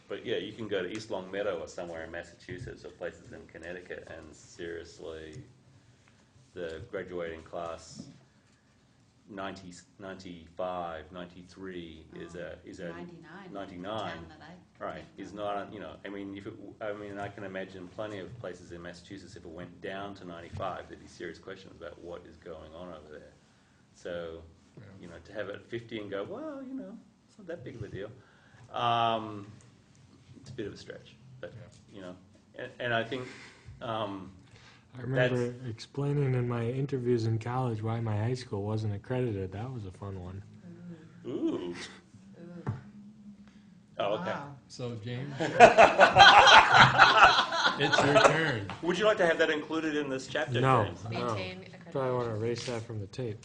But yeah, you can go to East Long Meadow or somewhere in Massachusetts or places in Connecticut, and seriously, the graduating class 90, 95, 93 is a 99. Town that I Right, think is of. not, you know, I mean, I can imagine plenty of places in Massachusetts, if it went down to 95, there'd be serious questions about what is going on over there. So, yeah. you know, to have it at 50 and go, well, you know, it's not that big of a deal. It's a bit of a stretch, but, Yeah. you know, and I think, I remember explaining in my interviews in college why my high school wasn't accredited. That was a fun one. ooh, Ooh. oh, okay. Wow. So, James, it's your turn. Would you like to have that included in this chapter, No. James? Maintain Probably want to accreditation. erase that from the tape.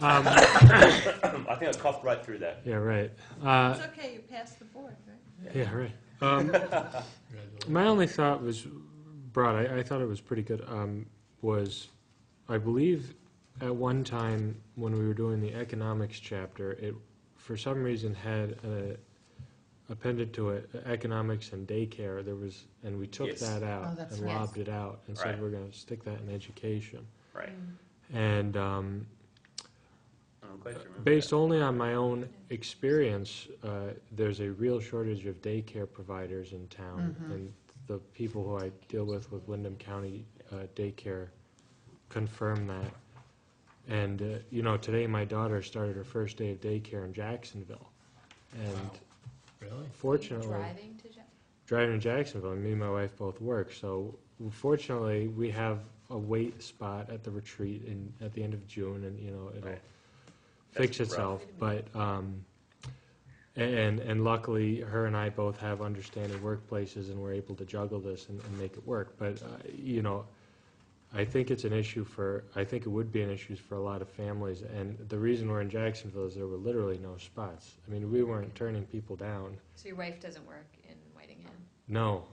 I think I coughed right through that. Yeah, right. It's okay, you passed the board, right? Yeah, right. Congratulations. My only thought was, broad, I thought it was pretty good, was I believe at one time when we were doing the economics chapter, it for some reason had appended to it economics and daycare. There was, and we took Yes. that out Oh, that's and right. lobbed it out and Right. said we're going to stick that in education. Right. And I'm glad you remember based that. only on my own experience, there's a real shortage of daycare providers in town, and the people who I deal with Wyndham County Daycare confirm that. And you know, today my daughter started her first day of daycare in Jacksonville, and Wow. Really? fortunately, Driving to driving to Jacksonville, and me and my wife both work. So fortunately, we have a wait spot at the retreat at the end of June, and you know it'll Right. fix That's rough. itself. But and luckily, her and I both have understanding workplaces, and we're able to juggle this and make it work. But you know, I think it's an issue I think it would be an issue for a lot of families. And the reason we're in Jacksonville is there were literally no spots. I mean, we weren't turning people down. So your wife doesn't work in Whitingham? No.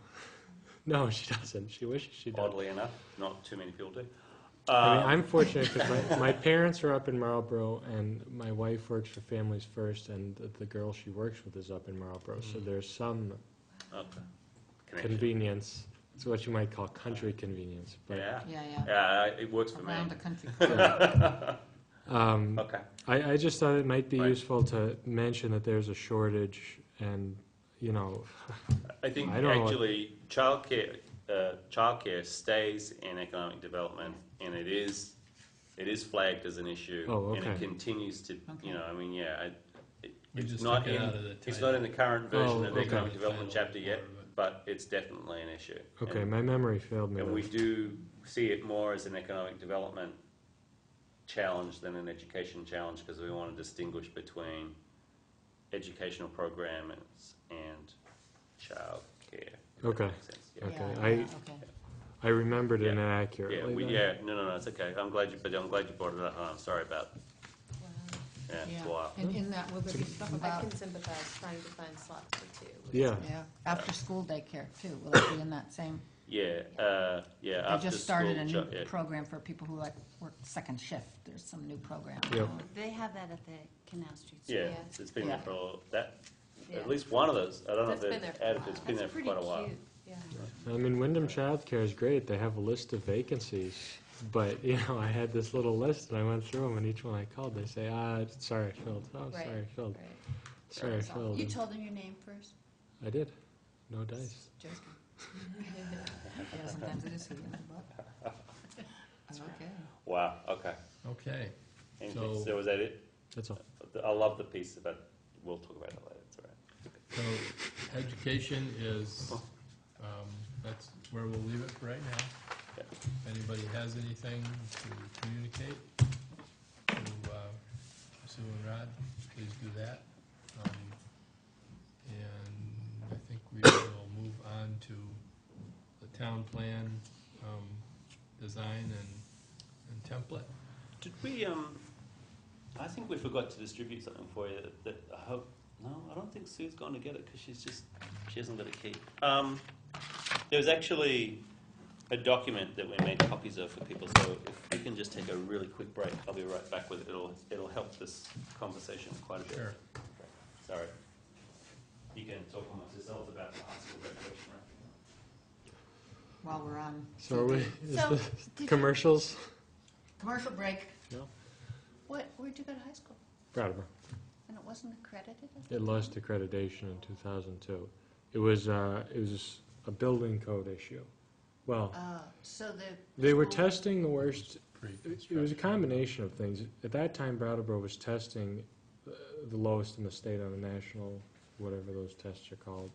No, she doesn't. She wishes she did. Oddly enough, not too many people do. I mean, I'm fortunate because my parents are up in Marlboro, and my wife works for Families First, and the girl she works with is up in Marlboro. So there's some Okay. Connection. convenience. It's what you might call country convenience. But Yeah. Yeah. Yeah, it works for me. Around the country. Okay. I just thought it might be Right. useful to mention that there's a shortage, and you know, I think I don't know what- actually childcare stays in economic development, and it is flagged as an issue, Oh, and it okay. continues to, Okay. you know, I mean, yeah, We it's just not took it in, out of the it's title. not in the current version Oh, of the okay. economic development Title chapter yet, of it. but it's definitely an issue. okay, And- my memory failed me. And there. we do see it more as an economic development challenge than an education challenge, because we want to distinguish between educational programs and child care. if that Okay. makes sense. Yeah. Okay, Yeah, okay. I remembered it Yeah. inaccurately. then. No, it's okay. I'm glad you brought it up. Oh, I'm sorry about, yeah, it's a while. And in that, will there be stuff I about, can sympathize trying to find slots for two. Yeah. after-school daycare too? Will it be in that same? Yeah, They after just started a school, new program for people who like work second shift. There's some new program. Yep. They have that at the Canal Street School. yeah, Yeah. it's been there for Yeah. at least one of those. I don't know if That's been there they've for a added, while. it's been there That's for pretty quite a while. cute, yeah. I mean, Wyndham Childcare is great. They have a list of vacancies, but you know, I had this little list, and I went through them, and each one I called, they say, sorry, filled. Oh, Right, sorry, filled. right. Sorry, So filled. You And told them your name first? I did. No dice. Joking. Yeah, sometimes it is he in the butt. Okay. Wow, okay. Okay. Anything, So- so was that it? That's all. I love the piece, but we'll talk about it later, it's all right. So education is, that's where we'll leave it for right now. Yeah. If anybody has anything to communicate to Sue and Rod, please do that. And I think we will move on to the town plan design and template. Did we, I think we forgot to distribute something for you that I hope, no, I don't think Sue's gone to get it because she hasn't got a key. There was actually a document that we made copies of for people. So if we can just take a really quick break, I'll be right back with it. It'll help this conversation quite a bit. Sure. Sorry. You can talk amongst yourselves about the high school graduation, right? While we're on So are we, TV. is So, the did you- commercials? Commercial break. Where'd you go to high school? Brattleboro. And it wasn't accredited? It lost accreditation in 2002. It was a building code issue. Well, So the. they were school- testing the worst. It was a Pre-construction. combination of things. At that time, Brattleboro was testing the lowest in the state on the national, whatever those tests are called.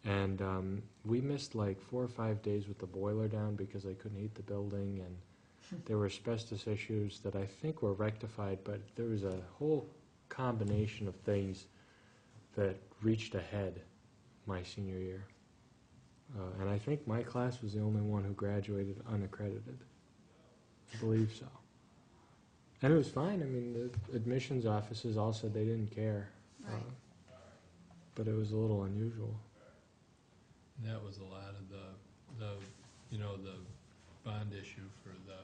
And we missed like 4 or 5 days with the boiler down because they couldn't heat the building, and there were asbestos issues that I think were rectified, but there was a whole combination of things that reached ahead my senior year. And I think my class was the only one who graduated unaccredited. I believe so. And it was fine. I mean, the admissions offices all said they didn't care. Right. But it was a little unusual. And that was a lot of the bond issue for the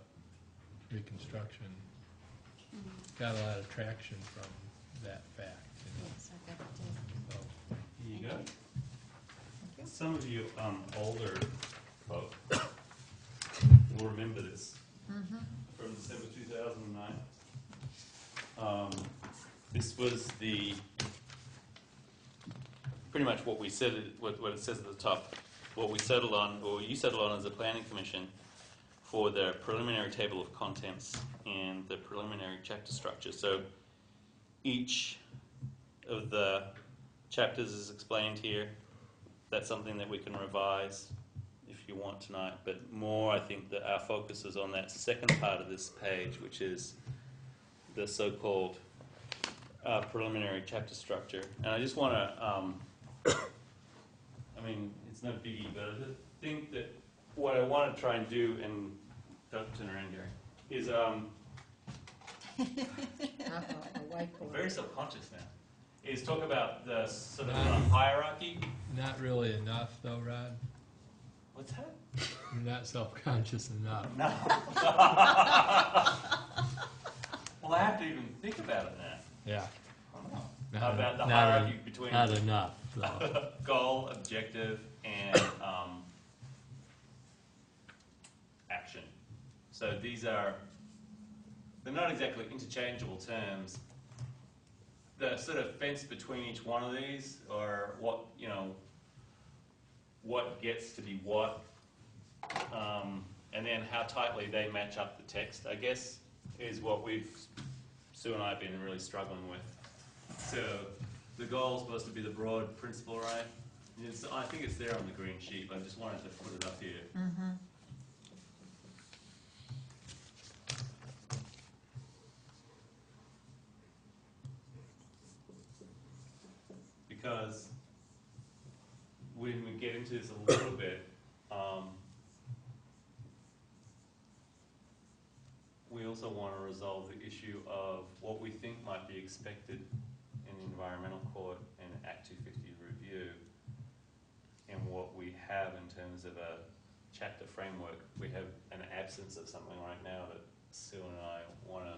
reconstruction. Got a lot of traction from that fact, you know. Yes, I got it too. So, Here you Thank go. Some of you older folk will remember this from December 2009. This was pretty much what we said, what it says at the top, what we settled on, or you settled on as a planning commission for the preliminary table of contents and the preliminary chapter structure. So each of the chapters is explained here. That's something that we can revise if you want tonight, but more I think that our focus is on that second part of this page, which is the so-called preliminary chapter structure. And I just want to, I mean, it's no biggie, but I think that what I want to try and do, and don't turn around, Gary, is A I'm whiteboard. very self-conscious now, is talk about the sort of Nice. hierarchy. not really enough though, Rod. What's that? You're not self-conscious enough. No. Well, I have to even think about it now. Yeah. About the not hierarchy between Not enough, though. goal, objective, and action. So they're not exactly interchangeable terms. The sort of fence between each one of these, or what gets to be what, and then how tightly they match up the text, I guess, is what Sue and I have been really struggling with. So the goal is supposed to be the broad principle, right? I think it's there on the green sheet, but I just wanted to put it up here. Because when we get into this a little bit, we also want to resolve the issue of what we think might be expected in the environmental court and Act 250 review, and what we have in terms of a chapter framework. We have an absence of something right now that Sue and I want to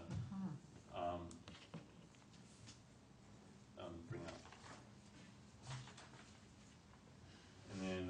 bring up. And then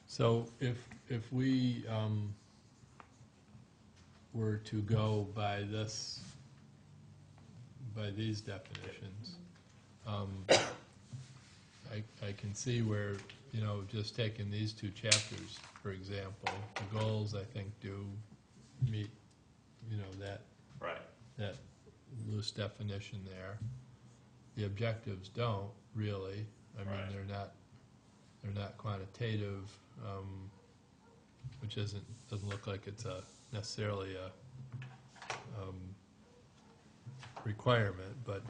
So if we were to go by these definitions, I can see where, just taking these two chapters, for example, the goals, I think, do meet, that right. that loose definition there. The objectives don't really. I mean, Right. they're not quantitative, which doesn't look like it's necessarily requirement, but,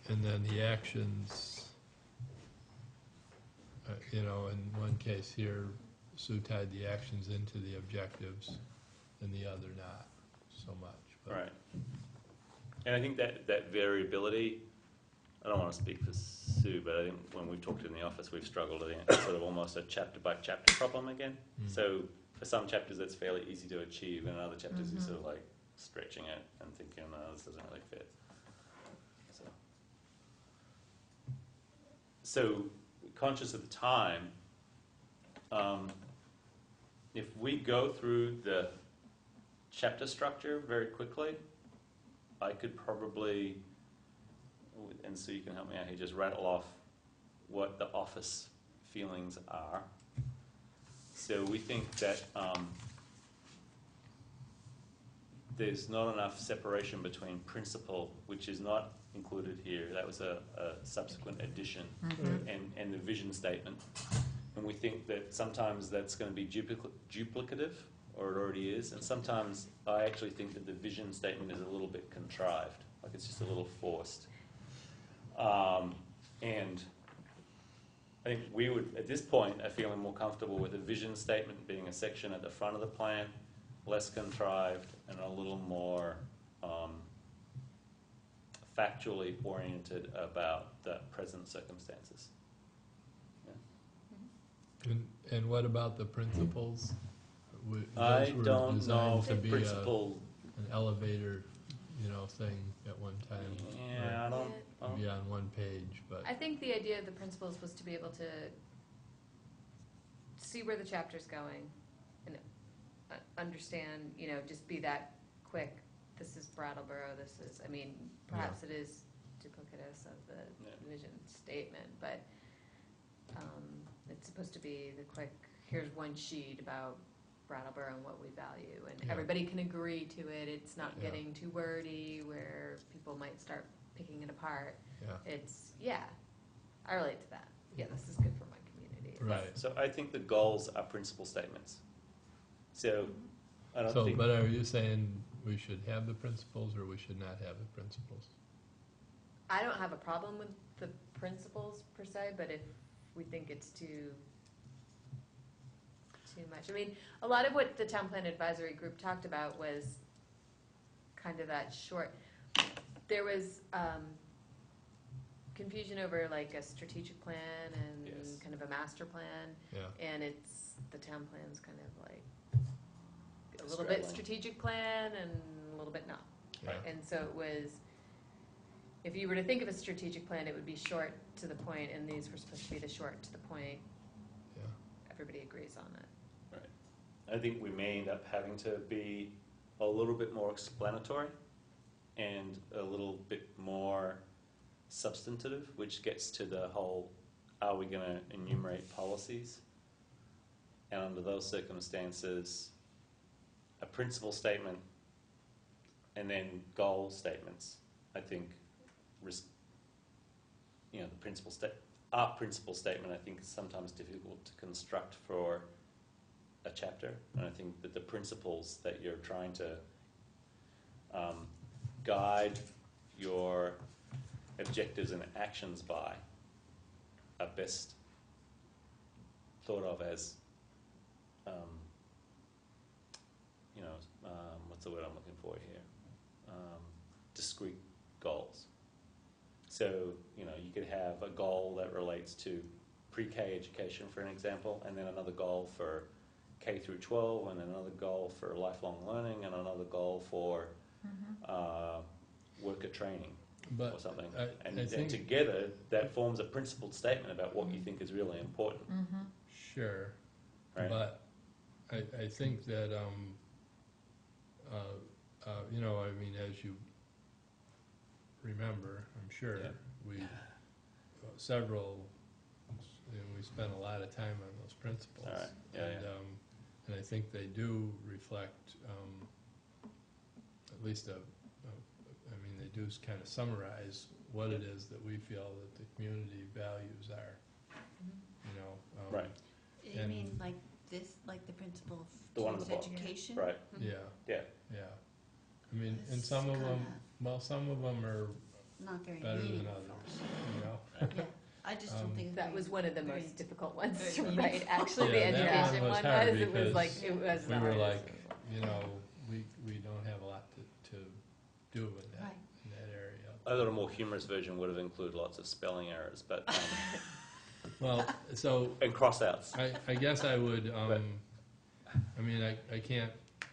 and then the actions, you know, in one case here, Sue tied the actions into the objectives, and the other not so much. But Right. And I think that variability, I don't want to speak for Sue, but I think when we've talked in the office, we've struggled with sort of almost a chapter by chapter problem again. Mm. So for some chapters, that's fairly easy to achieve, and in other chapters, you're sort of like stretching it and thinking, no, this doesn't really fit. So conscious of the time, if we go through the chapter structure very quickly, I could probably, and so you can help me out here, just rattle off what the office feelings are. So we think that there's not enough separation between principle, which is not included here, that was a subsequent addition, and the vision statement. And we think that sometimes that's going to be duplicative, or it already is, and sometimes I actually think that the vision statement is a little bit contrived, like it's just a little forced. And I think we would, at this point, are feeling more comfortable with a vision statement being a section at the front of the plan, less contrived, and a little more factually oriented about the present circumstances. Yeah. And what about the principles? I Those were don't know designed to if be principle. an elevator, you know, thing at one time. Yeah, I don't. Or be on one page, but I think the idea of the principles was to be able to see where the chapter's going and understand, you know, just be that quick. This is Brattleboro, this is, I mean, perhaps it is duplicitous of the vision statement, but it's supposed to be the quick, here's one sheet about Brattleboro and what we value, and Yeah. everybody can agree to it. It's not Yeah. getting too wordy where people might start picking it apart. yeah, It's, I relate to that. Yeah, this is good for my community. right. So I think the goals are principle statements. So I don't So, think. but are you saying we should have the principles or we should not have the principles? I don't have a problem with the principles per se, but if we think it's too much. I mean, a lot of what the Town Plan Advisory Group talked about was kind of that short. There was confusion over like a strategic plan and Yes. kind of a master plan, Yeah, and it's, the town plan's kind of like a little Straddling. bit strategic plan and a little bit not. yeah, And so it was, if you were to think of a strategic plan, it would be short to the point, and these were supposed to be the short to the point. yeah. Everybody agrees on it. I think we may end up having to be a little bit more explanatory and a little bit more substantive, which gets to the whole, are we going to enumerate policies? And under those circumstances, a principle statement and then goal statements, I think, the our principle statement, I think, is sometimes difficult to construct for a chapter, and I think that the principles that you're trying to guide your objectives and actions by are best thought of as, what's the word I'm looking for here? Discrete goals. So, you could have a goal that relates to pre-K education, for an example, and then another goal for K through 12, and another goal for lifelong learning, and another goal for worker training or But something. I And think- together, that forms a principled statement about what you think is really important, Sure, right? but I think that, you know, I mean, as you remember, I'm sure, Yeah. we we spent a lot of time on those principles. All right, yeah, And I think they do reflect, at least they do kind of summarize what it is that we feel that the community values are, you know. Right. You And- mean like this, like the principle The one of on the teens bottom. education? Right, Yeah, yeah. yeah. I mean, and This some of them, kinda well, some of them are Not very better than meaningful. others, you know? Yeah, I just don't think it's That very- was one of the very- most difficult ones very to meaningful. write. Actually, the Yeah, that one education was one hard was, it was like, because it was We the were hardest. like, you know, we don't have a lot to do in Right. that area. I thought a more humorous version would have included lots of spelling errors, but, Well, so and cross-outs. I guess I would, I mean, I can't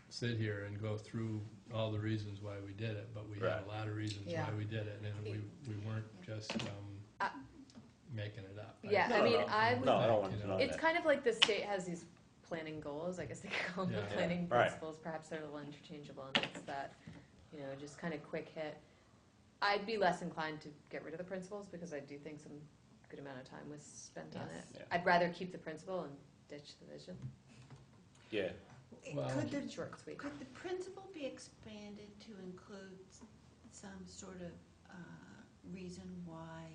sit here and go through all the reasons why we did it, but we had Right. a lot of reasons Yeah. why we did it, and we weren't just Uh, making it up. Yeah, No, I mean, no. I would, No, I don't want You to know, know it's that. kind of like the state has these planning goals, I guess they could call them the Yeah. planning Right. principles, perhaps they're a little interchangeable, and it's that, you know, just kind of quick hit. I'd be less inclined to get rid of the principles, because I do think some good amount of time was spent on it. Yes. Yeah. I'd rather keep the principle and ditch the vision, Yeah, Well- Could keep it the, short and sweet. could the principle be expanded to include some sort of reason why,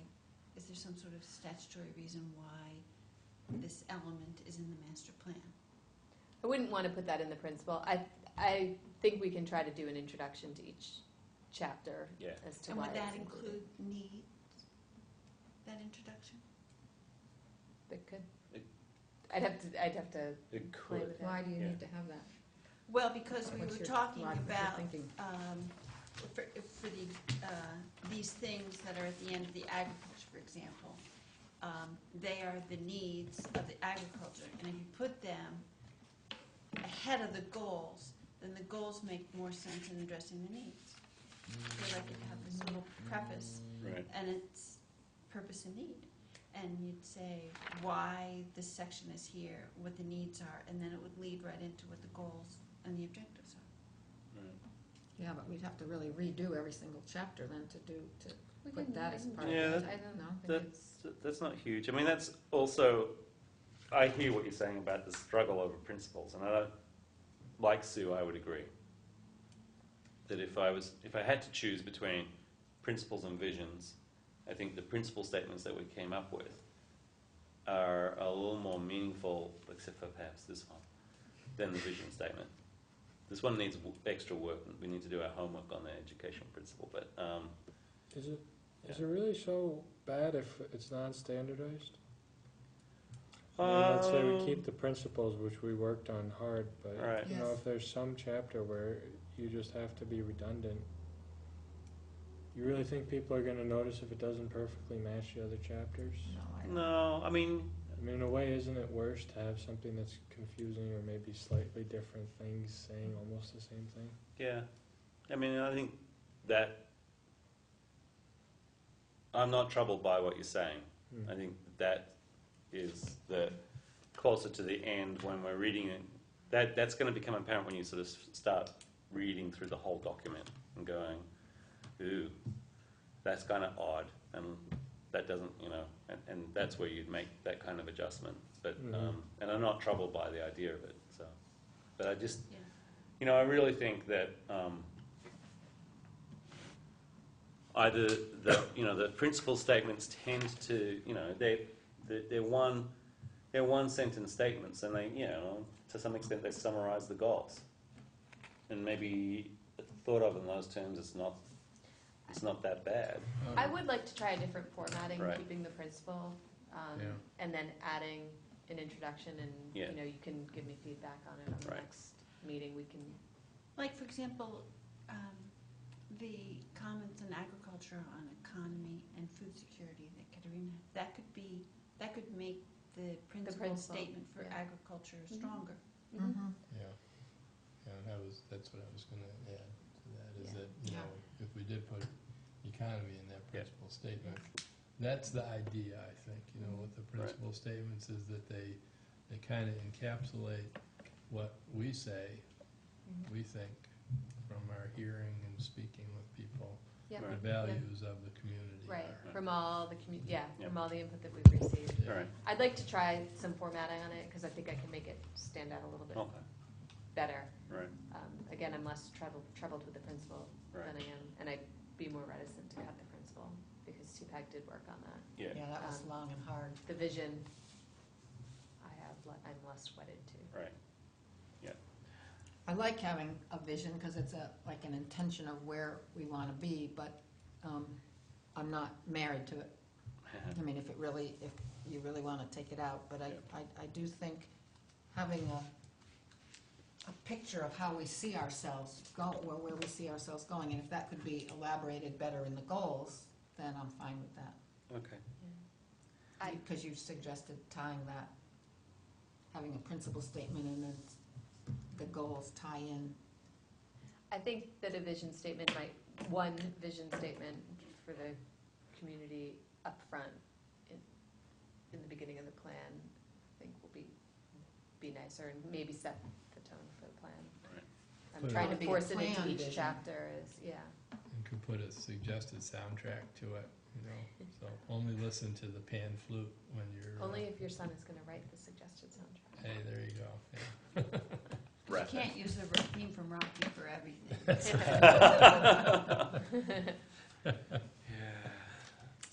is there some sort of statutory reason why this element is in the master plan? I wouldn't want to put that in the principle. I think we can try to do an introduction to each chapter Yeah. as to And why would that it's included. include needs, that introduction? It could. It- I'd have to it play could. with it. Why do you Yeah. need to have that? Well, because we What's were your talking logic, what's your about, thinking? for these things that are at the end of the agriculture, for example, they are the needs of the agriculture, and if you put them ahead of the goals, then the goals make more sense in addressing the needs. So like you'd have this little preface, Right. and it's purpose and need. And you'd say why this section is here, what the needs are, and then it would lead right into what the goals and the objectives are. Right. Yeah, but we'd have to really redo every single chapter then to We put can- that as part of Yeah, it. I don't No? think That's not huge. I mean, that's also, I hear what you're saying about the struggle over principles, and I don't, like Sue, I would agree that if I had to choose between principles and visions, I think the principle statements that we came up with are a little more meaningful, except for perhaps this one, than the vision statement. This one needs extra work. We need to do our homework on the education principle, but Is it really so bad if it's non-standardized? I mean, let's say we keep the principles, which we worked on hard, but Right. you know, Yes. if there's some chapter where you just have to be redundant, you really think people are going to notice if it doesn't perfectly match the other chapters? No, I don't. no, I mean, I mean, in a way, isn't it worse to have something that's confusing or maybe slightly different things saying almost the same thing? yeah. I mean, I think that I'm not troubled by what you're saying. I think that is the closer to the end when we're reading it. That's going to become apparent when you sort of start reading through the whole document and going, ooh, that's kind of odd, and that doesn't, you know, and that's where you'd make that kind of adjustment. But Mhm. and I'm not troubled by the idea of it. So, but I just, Yeah. you know, I really think that either the principal statements tend to, you know, they're one sentence statements, and they, you know, to some extent they summarize the goals, and maybe thought of in those terms, it's not that bad. I would like to try a different formatting, Right. keeping the principle, Yeah. and then adding an introduction, and Yeah. you know, you can give me feedback on it on the Right. next meeting. We can. Like, for example, the comments on agriculture, on economy and food security that Katerina, that could make the principal principle, statement for yeah. agriculture Mhm. stronger. Mhm. Yeah, yeah, that's what I was gonna add to that, is Yeah. that, you Yeah. know, if we did put economy in that Yeah. principal statement, that's the idea, I think, you know, with the principal statements, is that they kind of encapsulate what we say, we think, from our hearing and speaking with people, Yeah. the Right. values of the community Right, are. from all the Yeah. from all the input that we've received. Yeah. All right. I'd like to try some formatting on it, because I think I can make it stand out a little bit Okay. better. Right. Again, I'm less troubled with the principle Right. than I am, and I'd be more reticent to cut the principle, because TPAC did work on that. Yeah. Yeah, that was Um, long and hard. The vision, I have I'm less wedded to. Right. I like having a vision because it's like an intention of where we want to be, but I'm not married to it. I mean, if you really want to take it out, but I do think having a picture of how we see ourselves go, or where we see ourselves going, and if that could be elaborated better in the goals, then I'm fine with that. Okay. Because you suggested tying that, having a principal statement and then the goals tie in. I think that a vision statement one vision statement for the community up front in the beginning of the plan, I think will be nicer and maybe set the tone for the plan. Right. I'm Put it- trying to Be a force it into plan each vision. chapter You could put a suggested soundtrack to it, you know, so only listen to the pan flute when you're. only if your son is gonna write the suggested soundtrack. Hey, there you go, yeah. You can't use the theme from Rocky for everything.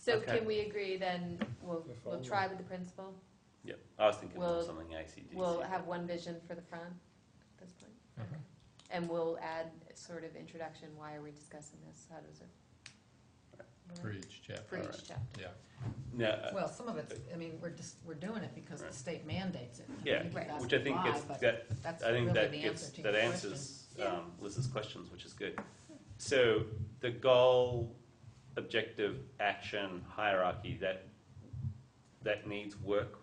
So Okay. can we agree then, we'll try with the principal? Yep, I was thinking We'll- of something AC/DC. We'll have one vision for the front at this point? Uh-huh. And we'll add sort of introduction, why are we discussing this, how does it? For each chapter. For each chapter. Yeah. No, Well, some of it's, I mean, we're doing it because the Right. state mandates it. I mean, yeah, you could ask which I think why, gets, but that's I think really that the gets, answer to that your answers Yeah. Liz's questions, which is good. So the goal, objective, action, hierarchy, that needs work,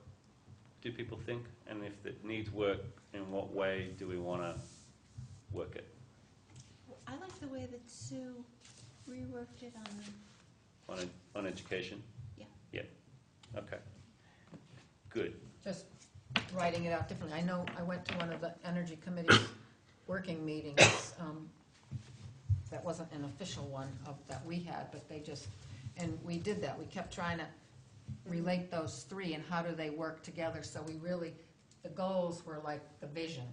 do people think? And if it needs work, in what way do we want to work it? I like the way that Sue reworked it On education? Yeah. Yeah, okay. Good. Just writing it out differently. I know I went to one of the Energy Committee's working meetings. That wasn't an official one that we had, but they just, and we did that. We kept trying to relate those three and how do they work together. So we really, the goals were like the vision.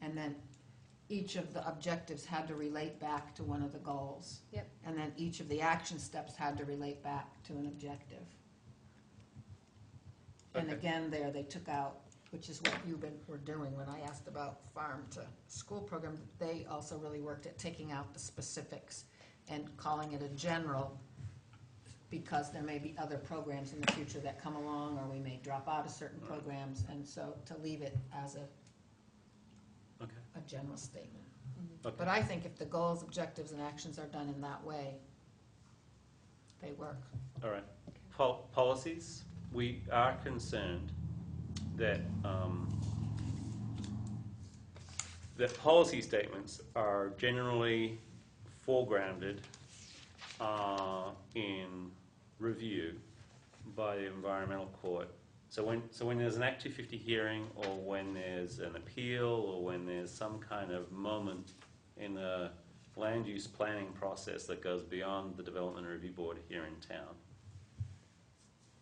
And then each of the objectives had to relate back to one of the goals. Yep. And then each of the action steps had to relate back to an objective. And Okay. again, there, they took out, which is what were doing when I asked about farm to school program, they also really worked at taking out the specifics and calling it a general, because there may be other programs in the future that come along, or we may drop out of certain programs, and so to leave it as Okay. a general statement. Mhm. Okay. But I think if the goals, objectives, and actions are done in that way, they work. All right. Policies, we are concerned that that policy statements are generally foregrounded in review by the environmental court. So when there's an Act 250 hearing, or when there's an appeal, or when there's some kind of moment in the land use planning process that goes beyond the Development Review Board here in town,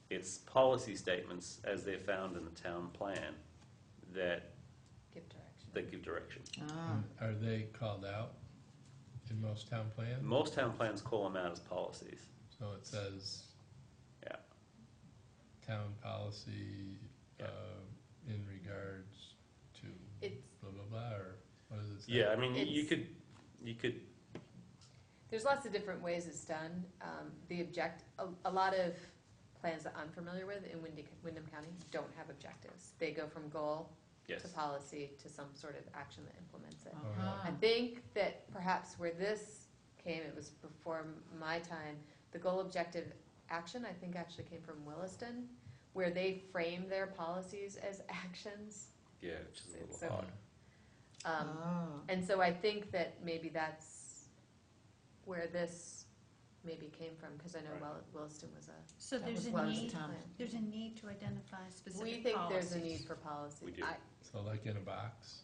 it's policy statements as they're found in the town plan that Give direction. give direction. Ah, Are they called out in most town plans? Most town plans call them out as policies. So it says. Yeah. Town policy, Yeah. in regards to It's, blah, blah, blah, or what does it say? Yeah, I mean, you It's- could, there's lots of different ways it's done. A lot of plans that I'm familiar with in Wyndham County don't have objectives. They go from goal to yes. policy to some sort of action that implements it. uh-huh. I think that perhaps where this came, it was before my time, the goal, objective, action, I think actually came from Williston, where they frame their policies as actions. Yeah, which is a It's little a- odd. Ah. And so I think that maybe that's where this maybe came from, because I know Right. Williston was So That there's was a Wellesley need, Town. there's a need to identify specific We policies. think there's a need for policy. We do. So like in a box,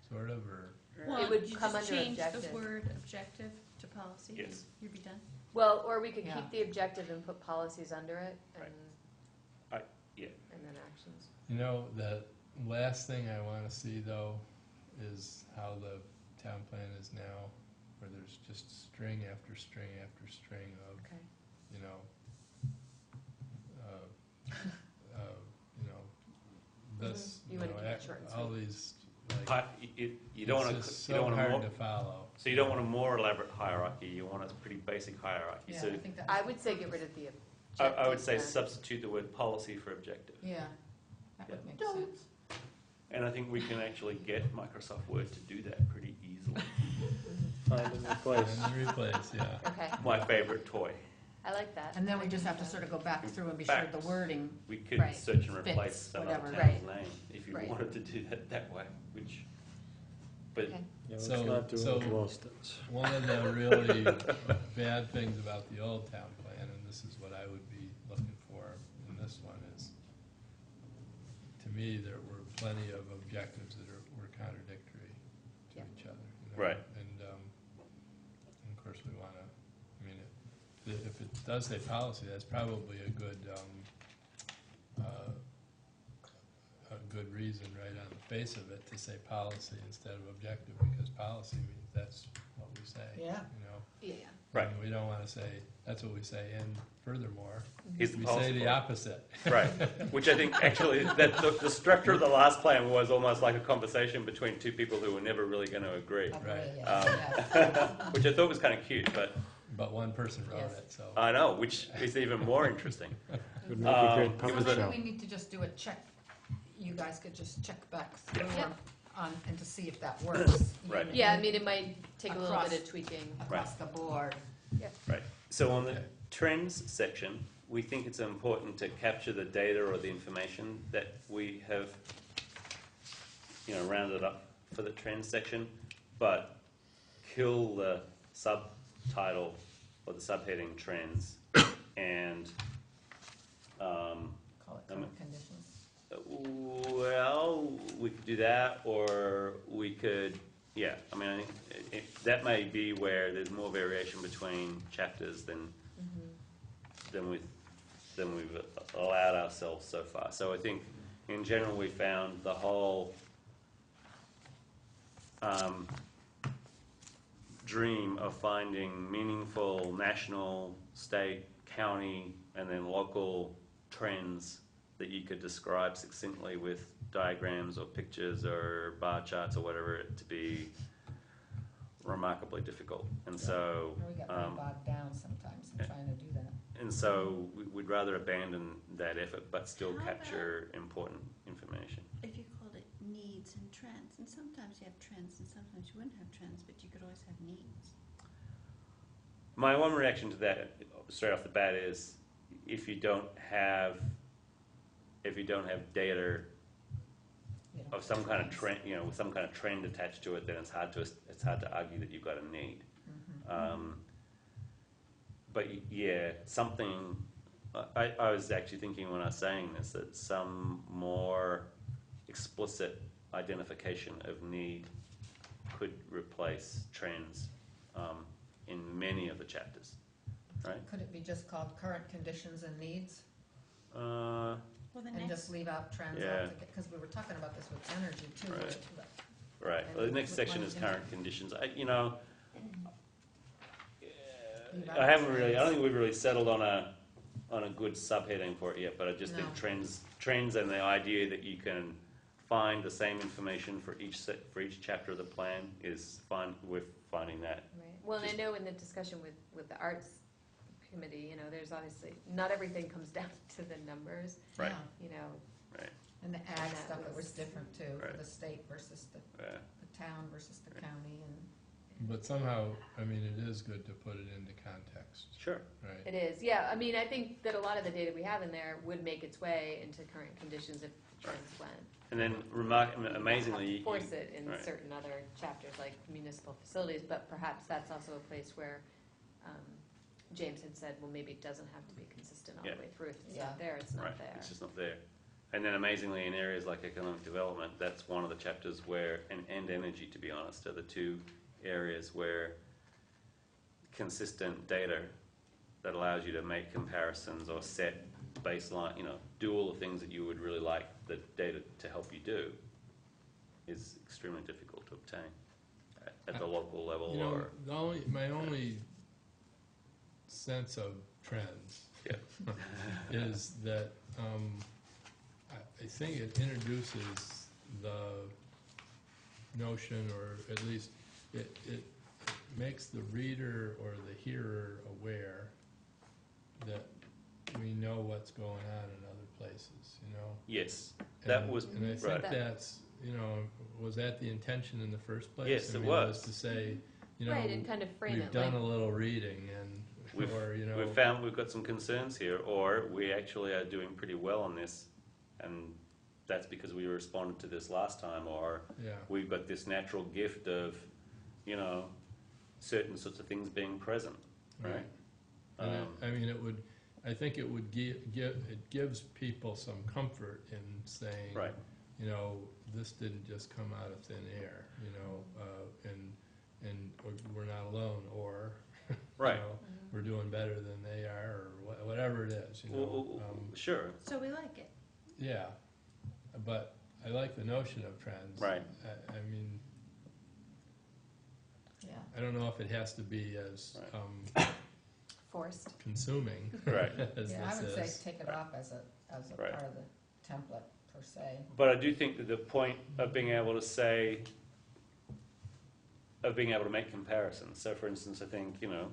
sort of, or? Well, It would you come just under change objective. the word objective to policy, Yes. you'd be done. Well, or we could Yeah. keep the objective and put policies under it, and, Yeah. and then actions. You know, the last thing I want to see, though, is how the town plan is now, where there's just string after string after string of, Okay. you know, you know, this, You wanna keep it short and all sweet. these, like, You don't want it's to, just you don't so want a hard more, to follow. so you don't want a more elaborate hierarchy, you want a pretty basic hierarchy. Yeah, So I think that. I would say get rid of the I would say objectives, substitute the word policy for objective. Yeah, that would make Don't. sense. And I think we can actually get Microsoft Word to do that pretty easily. Find and replace. And replace, yeah. Okay, My favorite toy. I like that. And then we just have to sort of go back through and be sure the Facts. wording, We could Right. search and Fits, replace another whatever. town's Right. name if you Right. wanted to do that way, which, but Okay. Yeah, let's So- not do it so- with Wilston's. One of the really bad things about the old town plan, and this is what I would be looking for in this one, is, to me, there were plenty of objectives that were contradictory to Yeah. each other. You know? Right. And of course, we want to, I mean, if it does say policy, that's probably a good reason right on the face of it to say policy instead of objective, because policy means that's what we say. Yeah. You know? Yeah. Right. And we don't want to say, that's what we say, and furthermore, here's the we policy. say the part. opposite. Right, which I think actually, that the structure of the last plan was almost like a conversation between two people who were never really going to agree, agree, Right. yes, yes. which I thought was kind of cute, but But one person wrote Yes. it, so. I know, which is even more interesting. It would make a great it puppet was So a- show. maybe we need to just do a check, you guys could just check back through Yeah. on, and to see if that works. Right. Yeah, I mean, it might take a little bit Across- of tweaking. Across the board. Right, so on the Okay. trends section, we think it's important to capture the data or the information that we have, rounded up for the trends section, but kill the subtitle or the subheading trends and, Call it current conditions. well, we could do that, or we could, I mean, I think that may be where there's more variation between chapters than we've allowed ourselves so far. So I think, in general, we found the whole dream of finding meaningful national, state, county, and then local trends that you could describe succinctly with diagrams or pictures or bar charts or whatever to be remarkably difficult. And so, We get very bogged down sometimes in trying to do that. and so we'd rather abandon that effort but still How capture important information. If you called it needs and trends, and sometimes you have trends and sometimes you wouldn't have trends, but you could always have needs. My one reaction to that straight off the bat is if you don't have data You know, of some kind of trend, with some kind of trend attached to it, then it's hard to argue that you've got a need. But yeah, something. I was actually thinking when I was saying this that some more explicit identification of need could replace trends in many of the chapters, right? Could it be just called current conditions and needs? Well, the And just next, leave out trends Yeah. altogether, because we were talking about this with energy too. Right. but- Right. Well, the And next which section one is is current conditions. Leave out I haven't really. I trends. don't think we've really settled on a good subheading for it yet. But I just think No. trends, and the idea that you can find the same information for each chapter of the plan is fine. We're finding that. Right. Well, and I Just- know in the discussion with the arts committee, there's obviously, not everything comes down to the numbers, Right. Yeah, Right. and the ag that stuff, it was was- different too, for Right. the state versus the town versus the county, and But somehow, I mean, it is good to put it into context, Sure. right? it is, yeah. I mean, I think that a lot of the data we have in there would make its way into current conditions if the trends went. And then amazingly, Have to force it in right. certain other chapters like municipal facilities, but perhaps that's also a place where James had said, well, maybe it doesn't have to be consistent all Yeah. the way through. If it's Yeah. not there, it's not Right, there. it's just not there. And then amazingly, in areas like economic development, that's one of the chapters where, and energy, to be honest, are the two areas where consistent data that allows you to make comparisons or set baseline, do all the things that you would really like the data to help you do is extremely difficult to obtain at the local level or. My only sense of trends Yeah. is that I think it introduces the notion, or at least it makes the reader or the hearer aware that we know what's going on in other places, you know? Yes, that And- was, And I think right. that's, you know, was that the intention in the first place? Yes, I it mean, was. to say, you know, Right, and kind of frame we've it done like, a little reading and, or, you know. We've found we've got some concerns here, or we actually are doing pretty well on this, and that's because we responded to this last time, or Yeah, we've got this natural gift of, you know, certain sorts of things being present, right? right. And I mean, I think it would it gives people some comfort in saying, Right, you know, this didn't just come out of thin air, you know, and we're not alone, or, you right. know, we're doing better than they are, or whatever it is, you know. Sure, So we like it. Yeah, but I like the notion of trends. Right. I mean, Yeah. I don't know if it has to be as Right. forced. consuming Right. as Yeah, I would this say is. take it off as a Right. part of the template, per se. but I do think that the point of being able to say, of being able to make comparisons, so for instance, I think, you know,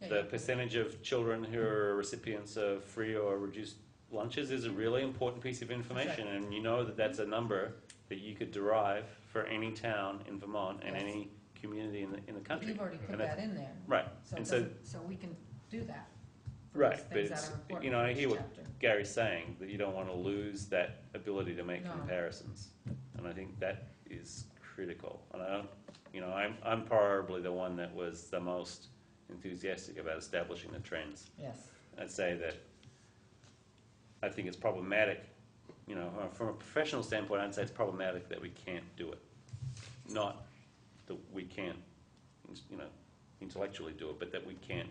Yeah, the yeah. percentage of children who are recipients of free or reduced lunches is a really important piece of information, and you know that that's a number that you could derive for any town in Vermont and Yes. any community in the country. You've already put And that's- that in there. Right, So, and it so, doesn't- so we can do that. for right, those but things that it's, are important you know, for I each hear what chapter. Gary's saying, that you don't want to lose that ability to make No. comparisons, and I think that is critical. And I don't, you know, I'm probably the one that was the most enthusiastic about establishing the trends. Yes. I'd say that I think it's problematic, you know, from a professional standpoint, I'd say it's problematic that we can't do it. Not that we can't, you know, intellectually do it, but that we can't,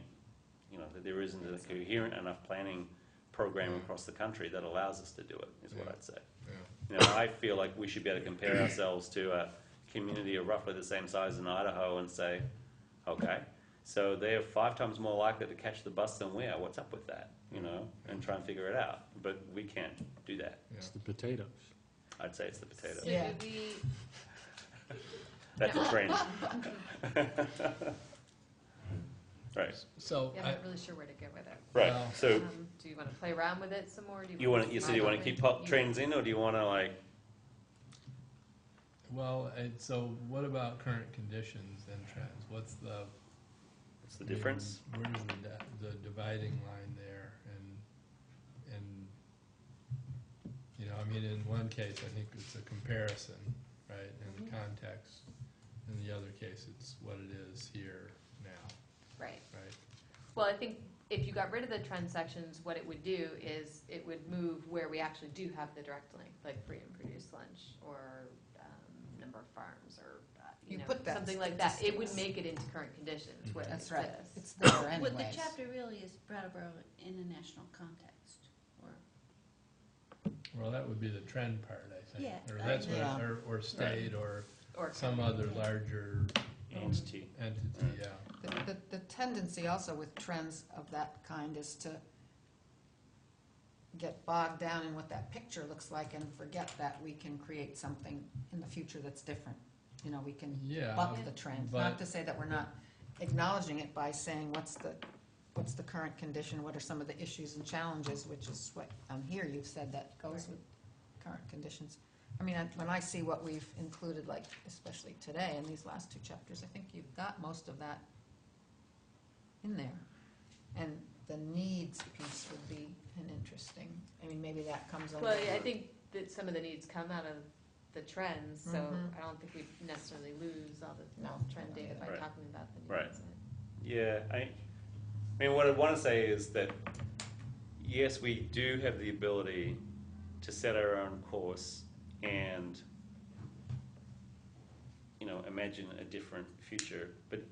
you know, that there isn't a coherent enough planning program across the country that allows us to do it, is what Yeah. I'd say. Yeah. You know, I feel like we should be able to compare ourselves to a community of roughly the same size in Idaho and say, okay, so they're 5 times more likely to catch the bus than we are. What's up with that? You know, and try and figure it out. But we can't do that. It's the potatoes. I'd say it's the potato. So Yeah. do we, That's a trend. Right, So, yeah, I'm not really sure where to go with it. right. Well- So Do you want to play around with it some more? Do you want to, just so you want to follow keep it? You- trends in, or do you want to like? well, and so what about current conditions and trends? What's the? What's the difference? Where's the dividing line there? And, you know, I mean, in one case, I think it's a comparison, right, in the context. In the other case, it's what it is here now, Right. right? Well, I think if you got rid of the trend sections, what it would do is it would move where we actually do have the direct link, like free and produced lunch, or number of farms, or, You you know, put that something like that. It would statistics. make it into current conditions where it That's right. exists. It's there Well, anyways. the chapter really is Brattleboro in a national context, or, Well, that would be the trend part, I think. Yeah, Or that's what, Yeah. or state, or Or some other Yeah. larger Entity. entity, yeah. The tendency also with trends of that kind is to get bogged down in what that picture looks like and forget that we can create something in the future that's different. You know, we can Yeah, buck the trend, but- not to say that we're not acknowledging it by saying what's the current condition, what are some of the issues and challenges, which is what on here you've said that goes with current conditions. I mean, when I see what we've included, like especially today in these last 2 chapters, I think you've got most of that in there. And the needs piece would be an interesting, I mean, maybe that comes under. Well, yeah, I think that some of the needs come out of the trends, so Mhm. I don't think we necessarily lose all the No, trend data by Right. talking about the needs. Right. Yeah, I mean, what I want to say is that, yes, we do have the ability to set our own course and, you know, imagine a different future. But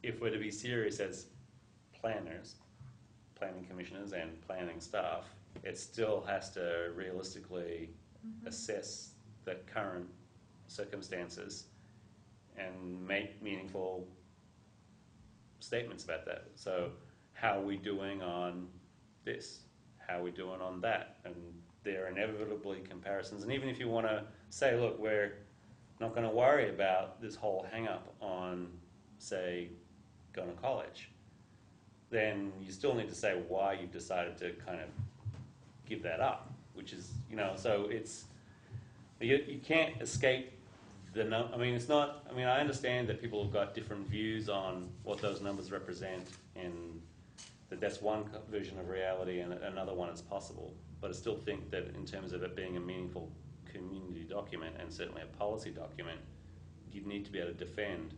if we're to be serious as planners, planning commissioners and planning staff, it still has to realistically assess the current circumstances and make meaningful statements about that. So how are we doing on this? How are we doing on that? And there are inevitably comparisons. And even if you want to say, look, we're not going to worry about this whole hang-up on, say, going to college, then you still need to say why you've decided to kind of give that up, which is, so it's, you can't escape I mean, it's not, I mean, I understand that people have got different views on what those numbers represent, and that that's one version of reality and another one is possible. But I still think that in terms of it being a meaningful community document, and certainly a policy document, you'd need to be able to defend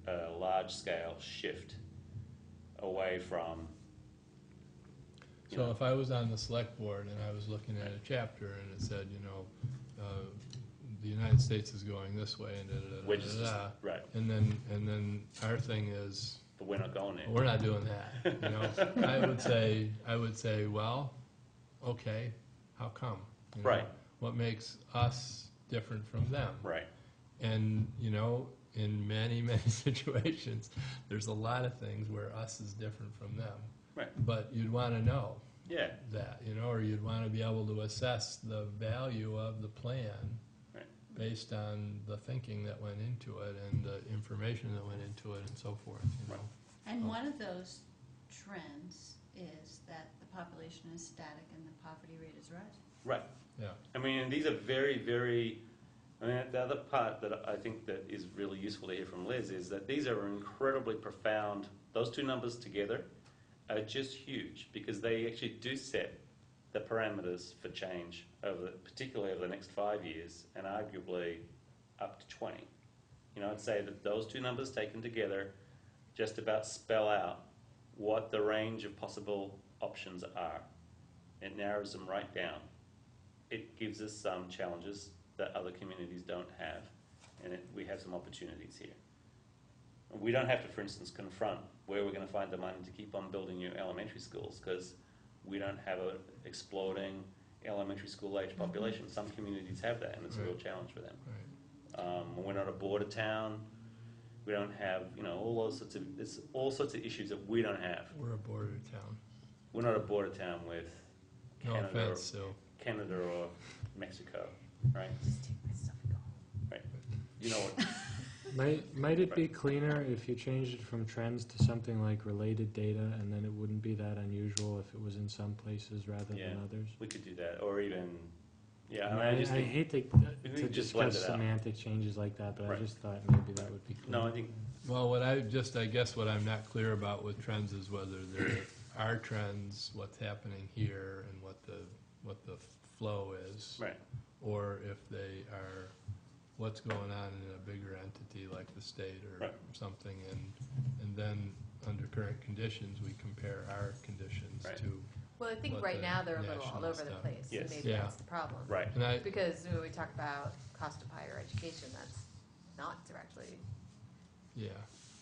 a large-scale shift away from. So if I was on the select board and I was looking at a chapter and it said, the United States is going this way and Which is just, right, and then our thing is, but we're not going there. we're not doing that. I would say, well, okay, how come? Right. What makes us different from them? Right. And, in many, many situations, there's a lot of things where us is different from them. Right. But you'd want to know Yeah. that, or you'd want to be able to assess the value of the plan Right. based on the thinking that went into it and the information that went into it and so forth, Right. And one of those trends is that the population is static and the poverty rate is rising. Right. Yeah. I mean, and these are very, very. I mean, the other part that I think that is really useful to hear from Liz is that these are incredibly profound. Those two numbers together are just huge because they actually do set the parameters for change particularly over the next 5 years, and arguably up to 20. I'd say that those two numbers taken together just about spell out what the range of possible options are. It narrows them right down. It gives us some challenges that other communities don't have, and we have some opportunities here. We don't have to, for instance, confront where we're going to find the money to keep on building new elementary schools because we don't have an exploding elementary school age population. Some communities have that, and it's a real challenge for them. Right. We're not a border town. We don't have, there's all sorts of issues that we don't have. We're a border town. We're not a border town with No Canada, offense, Sue. Canada or Mexico, right? Just take my stuff and go. Right. You know what? Might it be cleaner if you changed it from trends to something like related data, and then it wouldn't be that unusual if it was in some places rather Yeah. than others? We could do that, or even, yeah. I, I mean, mean, I just I think, hate we to could just blend discuss it out. semantic changes like that, but Right. I just thought maybe that would be clear. No, I think Well, I guess what I'm not clear about with trends is whether there are trends, what's happening here, and what the flow is, right. or if they are what's going on in a bigger entity like the state or Right. something, and then under current conditions we compare our conditions Right. to. Well, I think What right the now they're a little all national over the stuff. place, Yes. and maybe Yeah. that's the problem. Right. And I, Because when we talk about cost of higher education, that's not directly, yeah,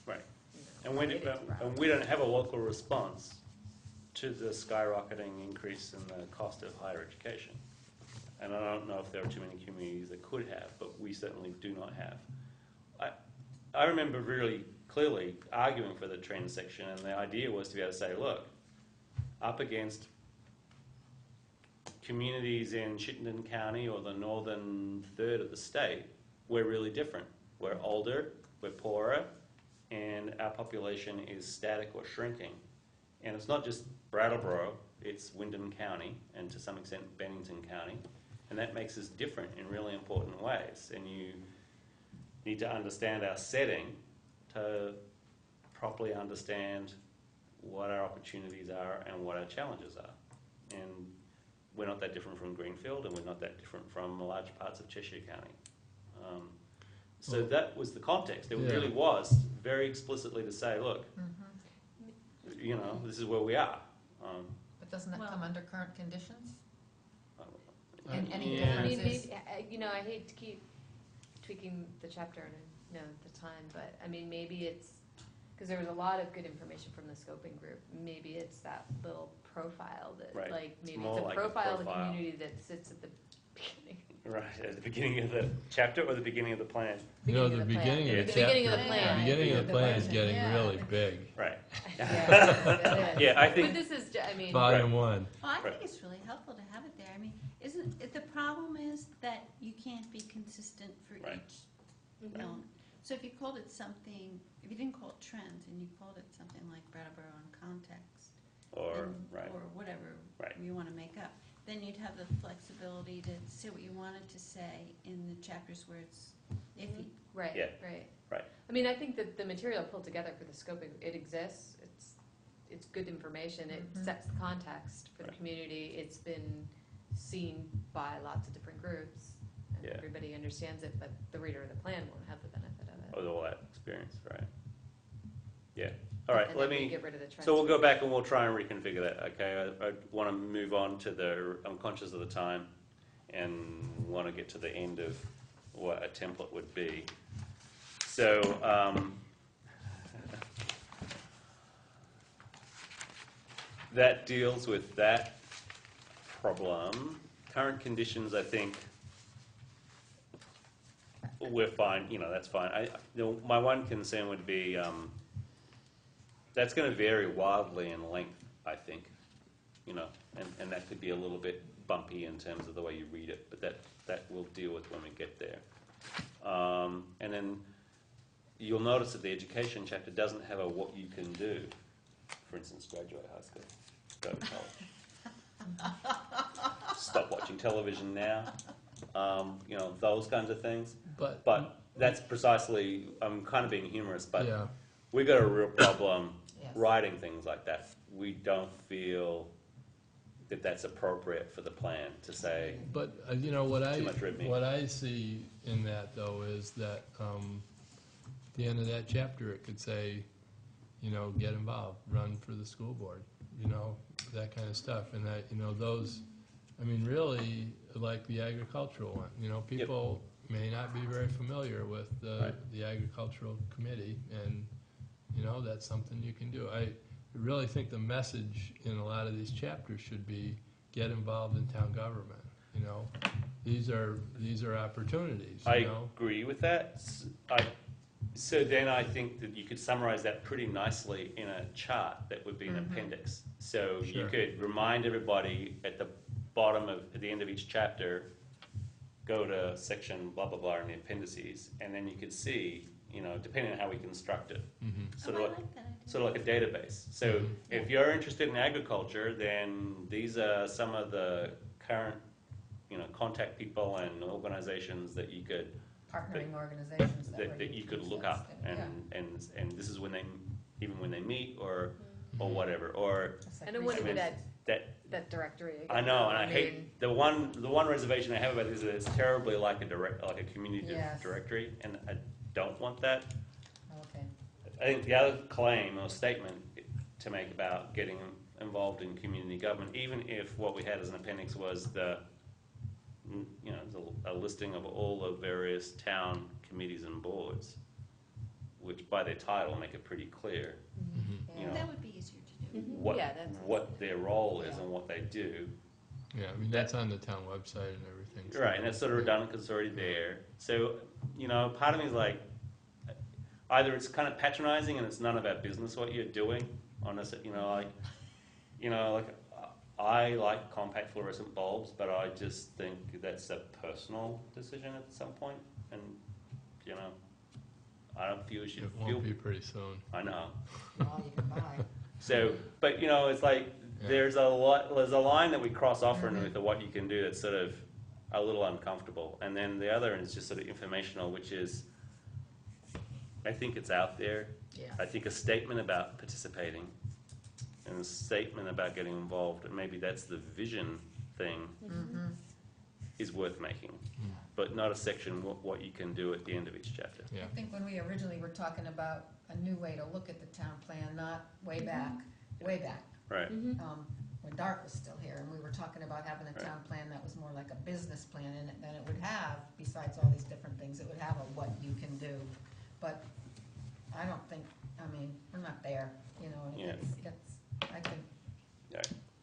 Right. you know, And related to Broward. we don't have a local response to the skyrocketing increase in the cost of higher education. And I don't know if there are too many communities that could have, but we certainly do not have. I remember really clearly arguing for the trend section, and the idea was to be able to say, look, up against communities in Chittenden County or the northern third of the state, we're really different. We're older, we're poorer, and our population is static or shrinking. And it's not just Brattleboro, it's Wyndham County, and to some extent Bennington County. And that makes us different in really important ways. And you need to understand our setting to properly understand what our opportunities are and what our challenges are. And we're not that different from Greenfield, and we're not that different from large parts of Cheshire County. So Well, that was the context. It yeah. really was very explicitly to say, look, this is where we are. But doesn't that Well- come under current conditions? And any yeah. I mean, differences? I hate to keep tweaking the chapter and I know the time, but I mean, maybe it's, because there was a lot of good information from the scoping group. Maybe it's that little profile that, Right. like, maybe more it's a like a profile of the profile. community that sits at the beginning. Right, at the beginning of the chapter or the beginning of the plan? the of the beginning plan. of the The beginning of chapter, the plan. the beginning of the plan is Yeah. getting Yeah. really big. Right. Yeah, Yeah, I but think, this is, I mean, Volume 1. Well, I Right. think it's really helpful to have it there. I mean, Isn't, the problem is that you can't be consistent for Right. each element. So if you called it something, if you didn't call it trends and you called it something like Brattleboro in context, Or, then- right, or whatever Right. you want to make up, then you'd have the flexibility to say what you wanted to say in the chapters where it's iffy. Right, Yeah. right. Right. I mean, I think that the material pulled together for the scoping, it exists, it's good information, it Mhm. sets the context for the Right. community, it's been seen by lots of different groups, and Yeah. everybody understands it, but the reader of the plan won't have the benefit of it. with all that experience, right? Yeah, all right, And let then we me, get rid of the trends. so we'll go back and we'll try and reconfigure that, okay? I want to move on to the, I'm conscious of the time, and want to get to the end of what a template would be. So, that deals with that problem. Current conditions, I think, we're fine, that's fine. My one concern would be, that's going to vary wildly in length, I think, and that could be a little bit bumpy in terms of the way you read it, but that we'll deal with when we get there. And then you'll notice that the education chapter doesn't have a what you can do. For instance, graduate high school, go to college. Stop watching television now. Those kinds of things. But that's precisely, I'm kind of being humorous, but Yeah, we've got a real problem Yes. writing things like that. We don't feel that that's appropriate for the plan to say, but, what Too much red meat. what I see in that, though, is that, at the end of that chapter, it could say, get involved, run for the school board, that kind of stuff, and that, those, really, like the agricultural one, people may not be very familiar with the agricultural committee, and, that's something you can do. I really think the message in a lot of these chapters should be, get involved in town government, These are opportunities, I agree with that. So then I think that you could summarize that pretty nicely in a chart that would be an appendix. So you Sure. could remind everybody at the end of each chapter, go to section blah, blah, blah in the appendices, and then you could see, depending on how we construct it, sort Oh, I of like that idea. sort of like a database. So if you're interested in agriculture, then these are some of the current, contact people and organizations that you could Partnering organizations that that you could look up, and this is when they meet or whatever, or And it wouldn't be that that directory again. I know, and I mean, hate the one reservation I have about this is that it's terribly like a community Yes. directory, and I don't want that. Okay. I think the other claim or statement to make about getting involved in community government, even if what we had as an appendix was a listing of all the various town committees and boards, which by their title make it pretty clear, That would be easier to do. what their role is and what they do. Yeah, that's on the town website and everything. so- Right, and that's sort of redundant because it's already there. So, part of me is like, either it's kind of patronizing and it's none of our business what you're doing on this, I like compact fluorescent bulbs, but I just think that's a personal decision at some point, and, I don't feel you should It feel, won't be pretty soon. I know. All you can buy. So, but, it's like, Yeah. there's a line that we cross off underneath of what you can do that's sort of a little uncomfortable. And then the other is just sort of informational, which is, I think it's out there. Yeah. I think a statement about participating and a statement about getting involved, and maybe that's the vision thing, is worth making. But not a section, what you can do at the end of each chapter. Yeah. I think when we originally were talking about a new way to look at the town plan, not way back, Right. when Dart was still here, and we were talking about having a town plan that was more like a business plan, and then it would have, besides all these different things, it would have a what you can do. But I don't think, we're not there, Yeah. I think,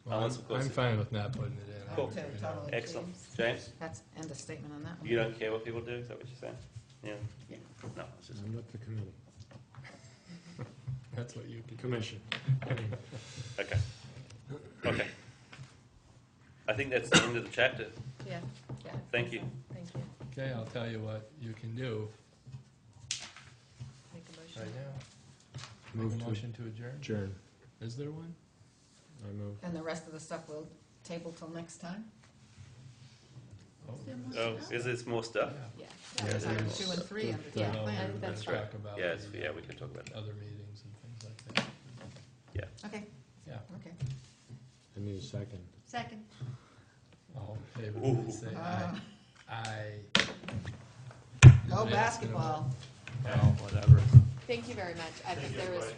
Well, Unless, of course, I'm fine with not putting it in. Cool. too, totally. Excellent. James, That's end of statement on that one. you don't care what people do, is that what you're saying? Yeah? Yeah. No, it's just, I'm not the committee. That's what you can. Commission. okay. I think that's the end of the chapter. Yeah, yeah. Thank you. Thank you. Okay, I'll tell you what you can do Make a motion. right now. Move Make a to motion to adjourn? adjourn. Is there one? I move. And the rest of the stuff we'll table till next time? Oh, Is there more Oh, stuff? is this more stuff? yeah. Yeah. Yeah, There's item there's 2 and 3 under the- town Yeah, plan. and that's Let's right. talk about Yeah, it's, the, yeah, we can talk about that. other meetings and things like that. Okay, Yeah, okay. I need a second. Second. all in favor, Ooh. please say aye. Aye. Go Yeah. basketball. Well, whatever. Thank you very much. I think there was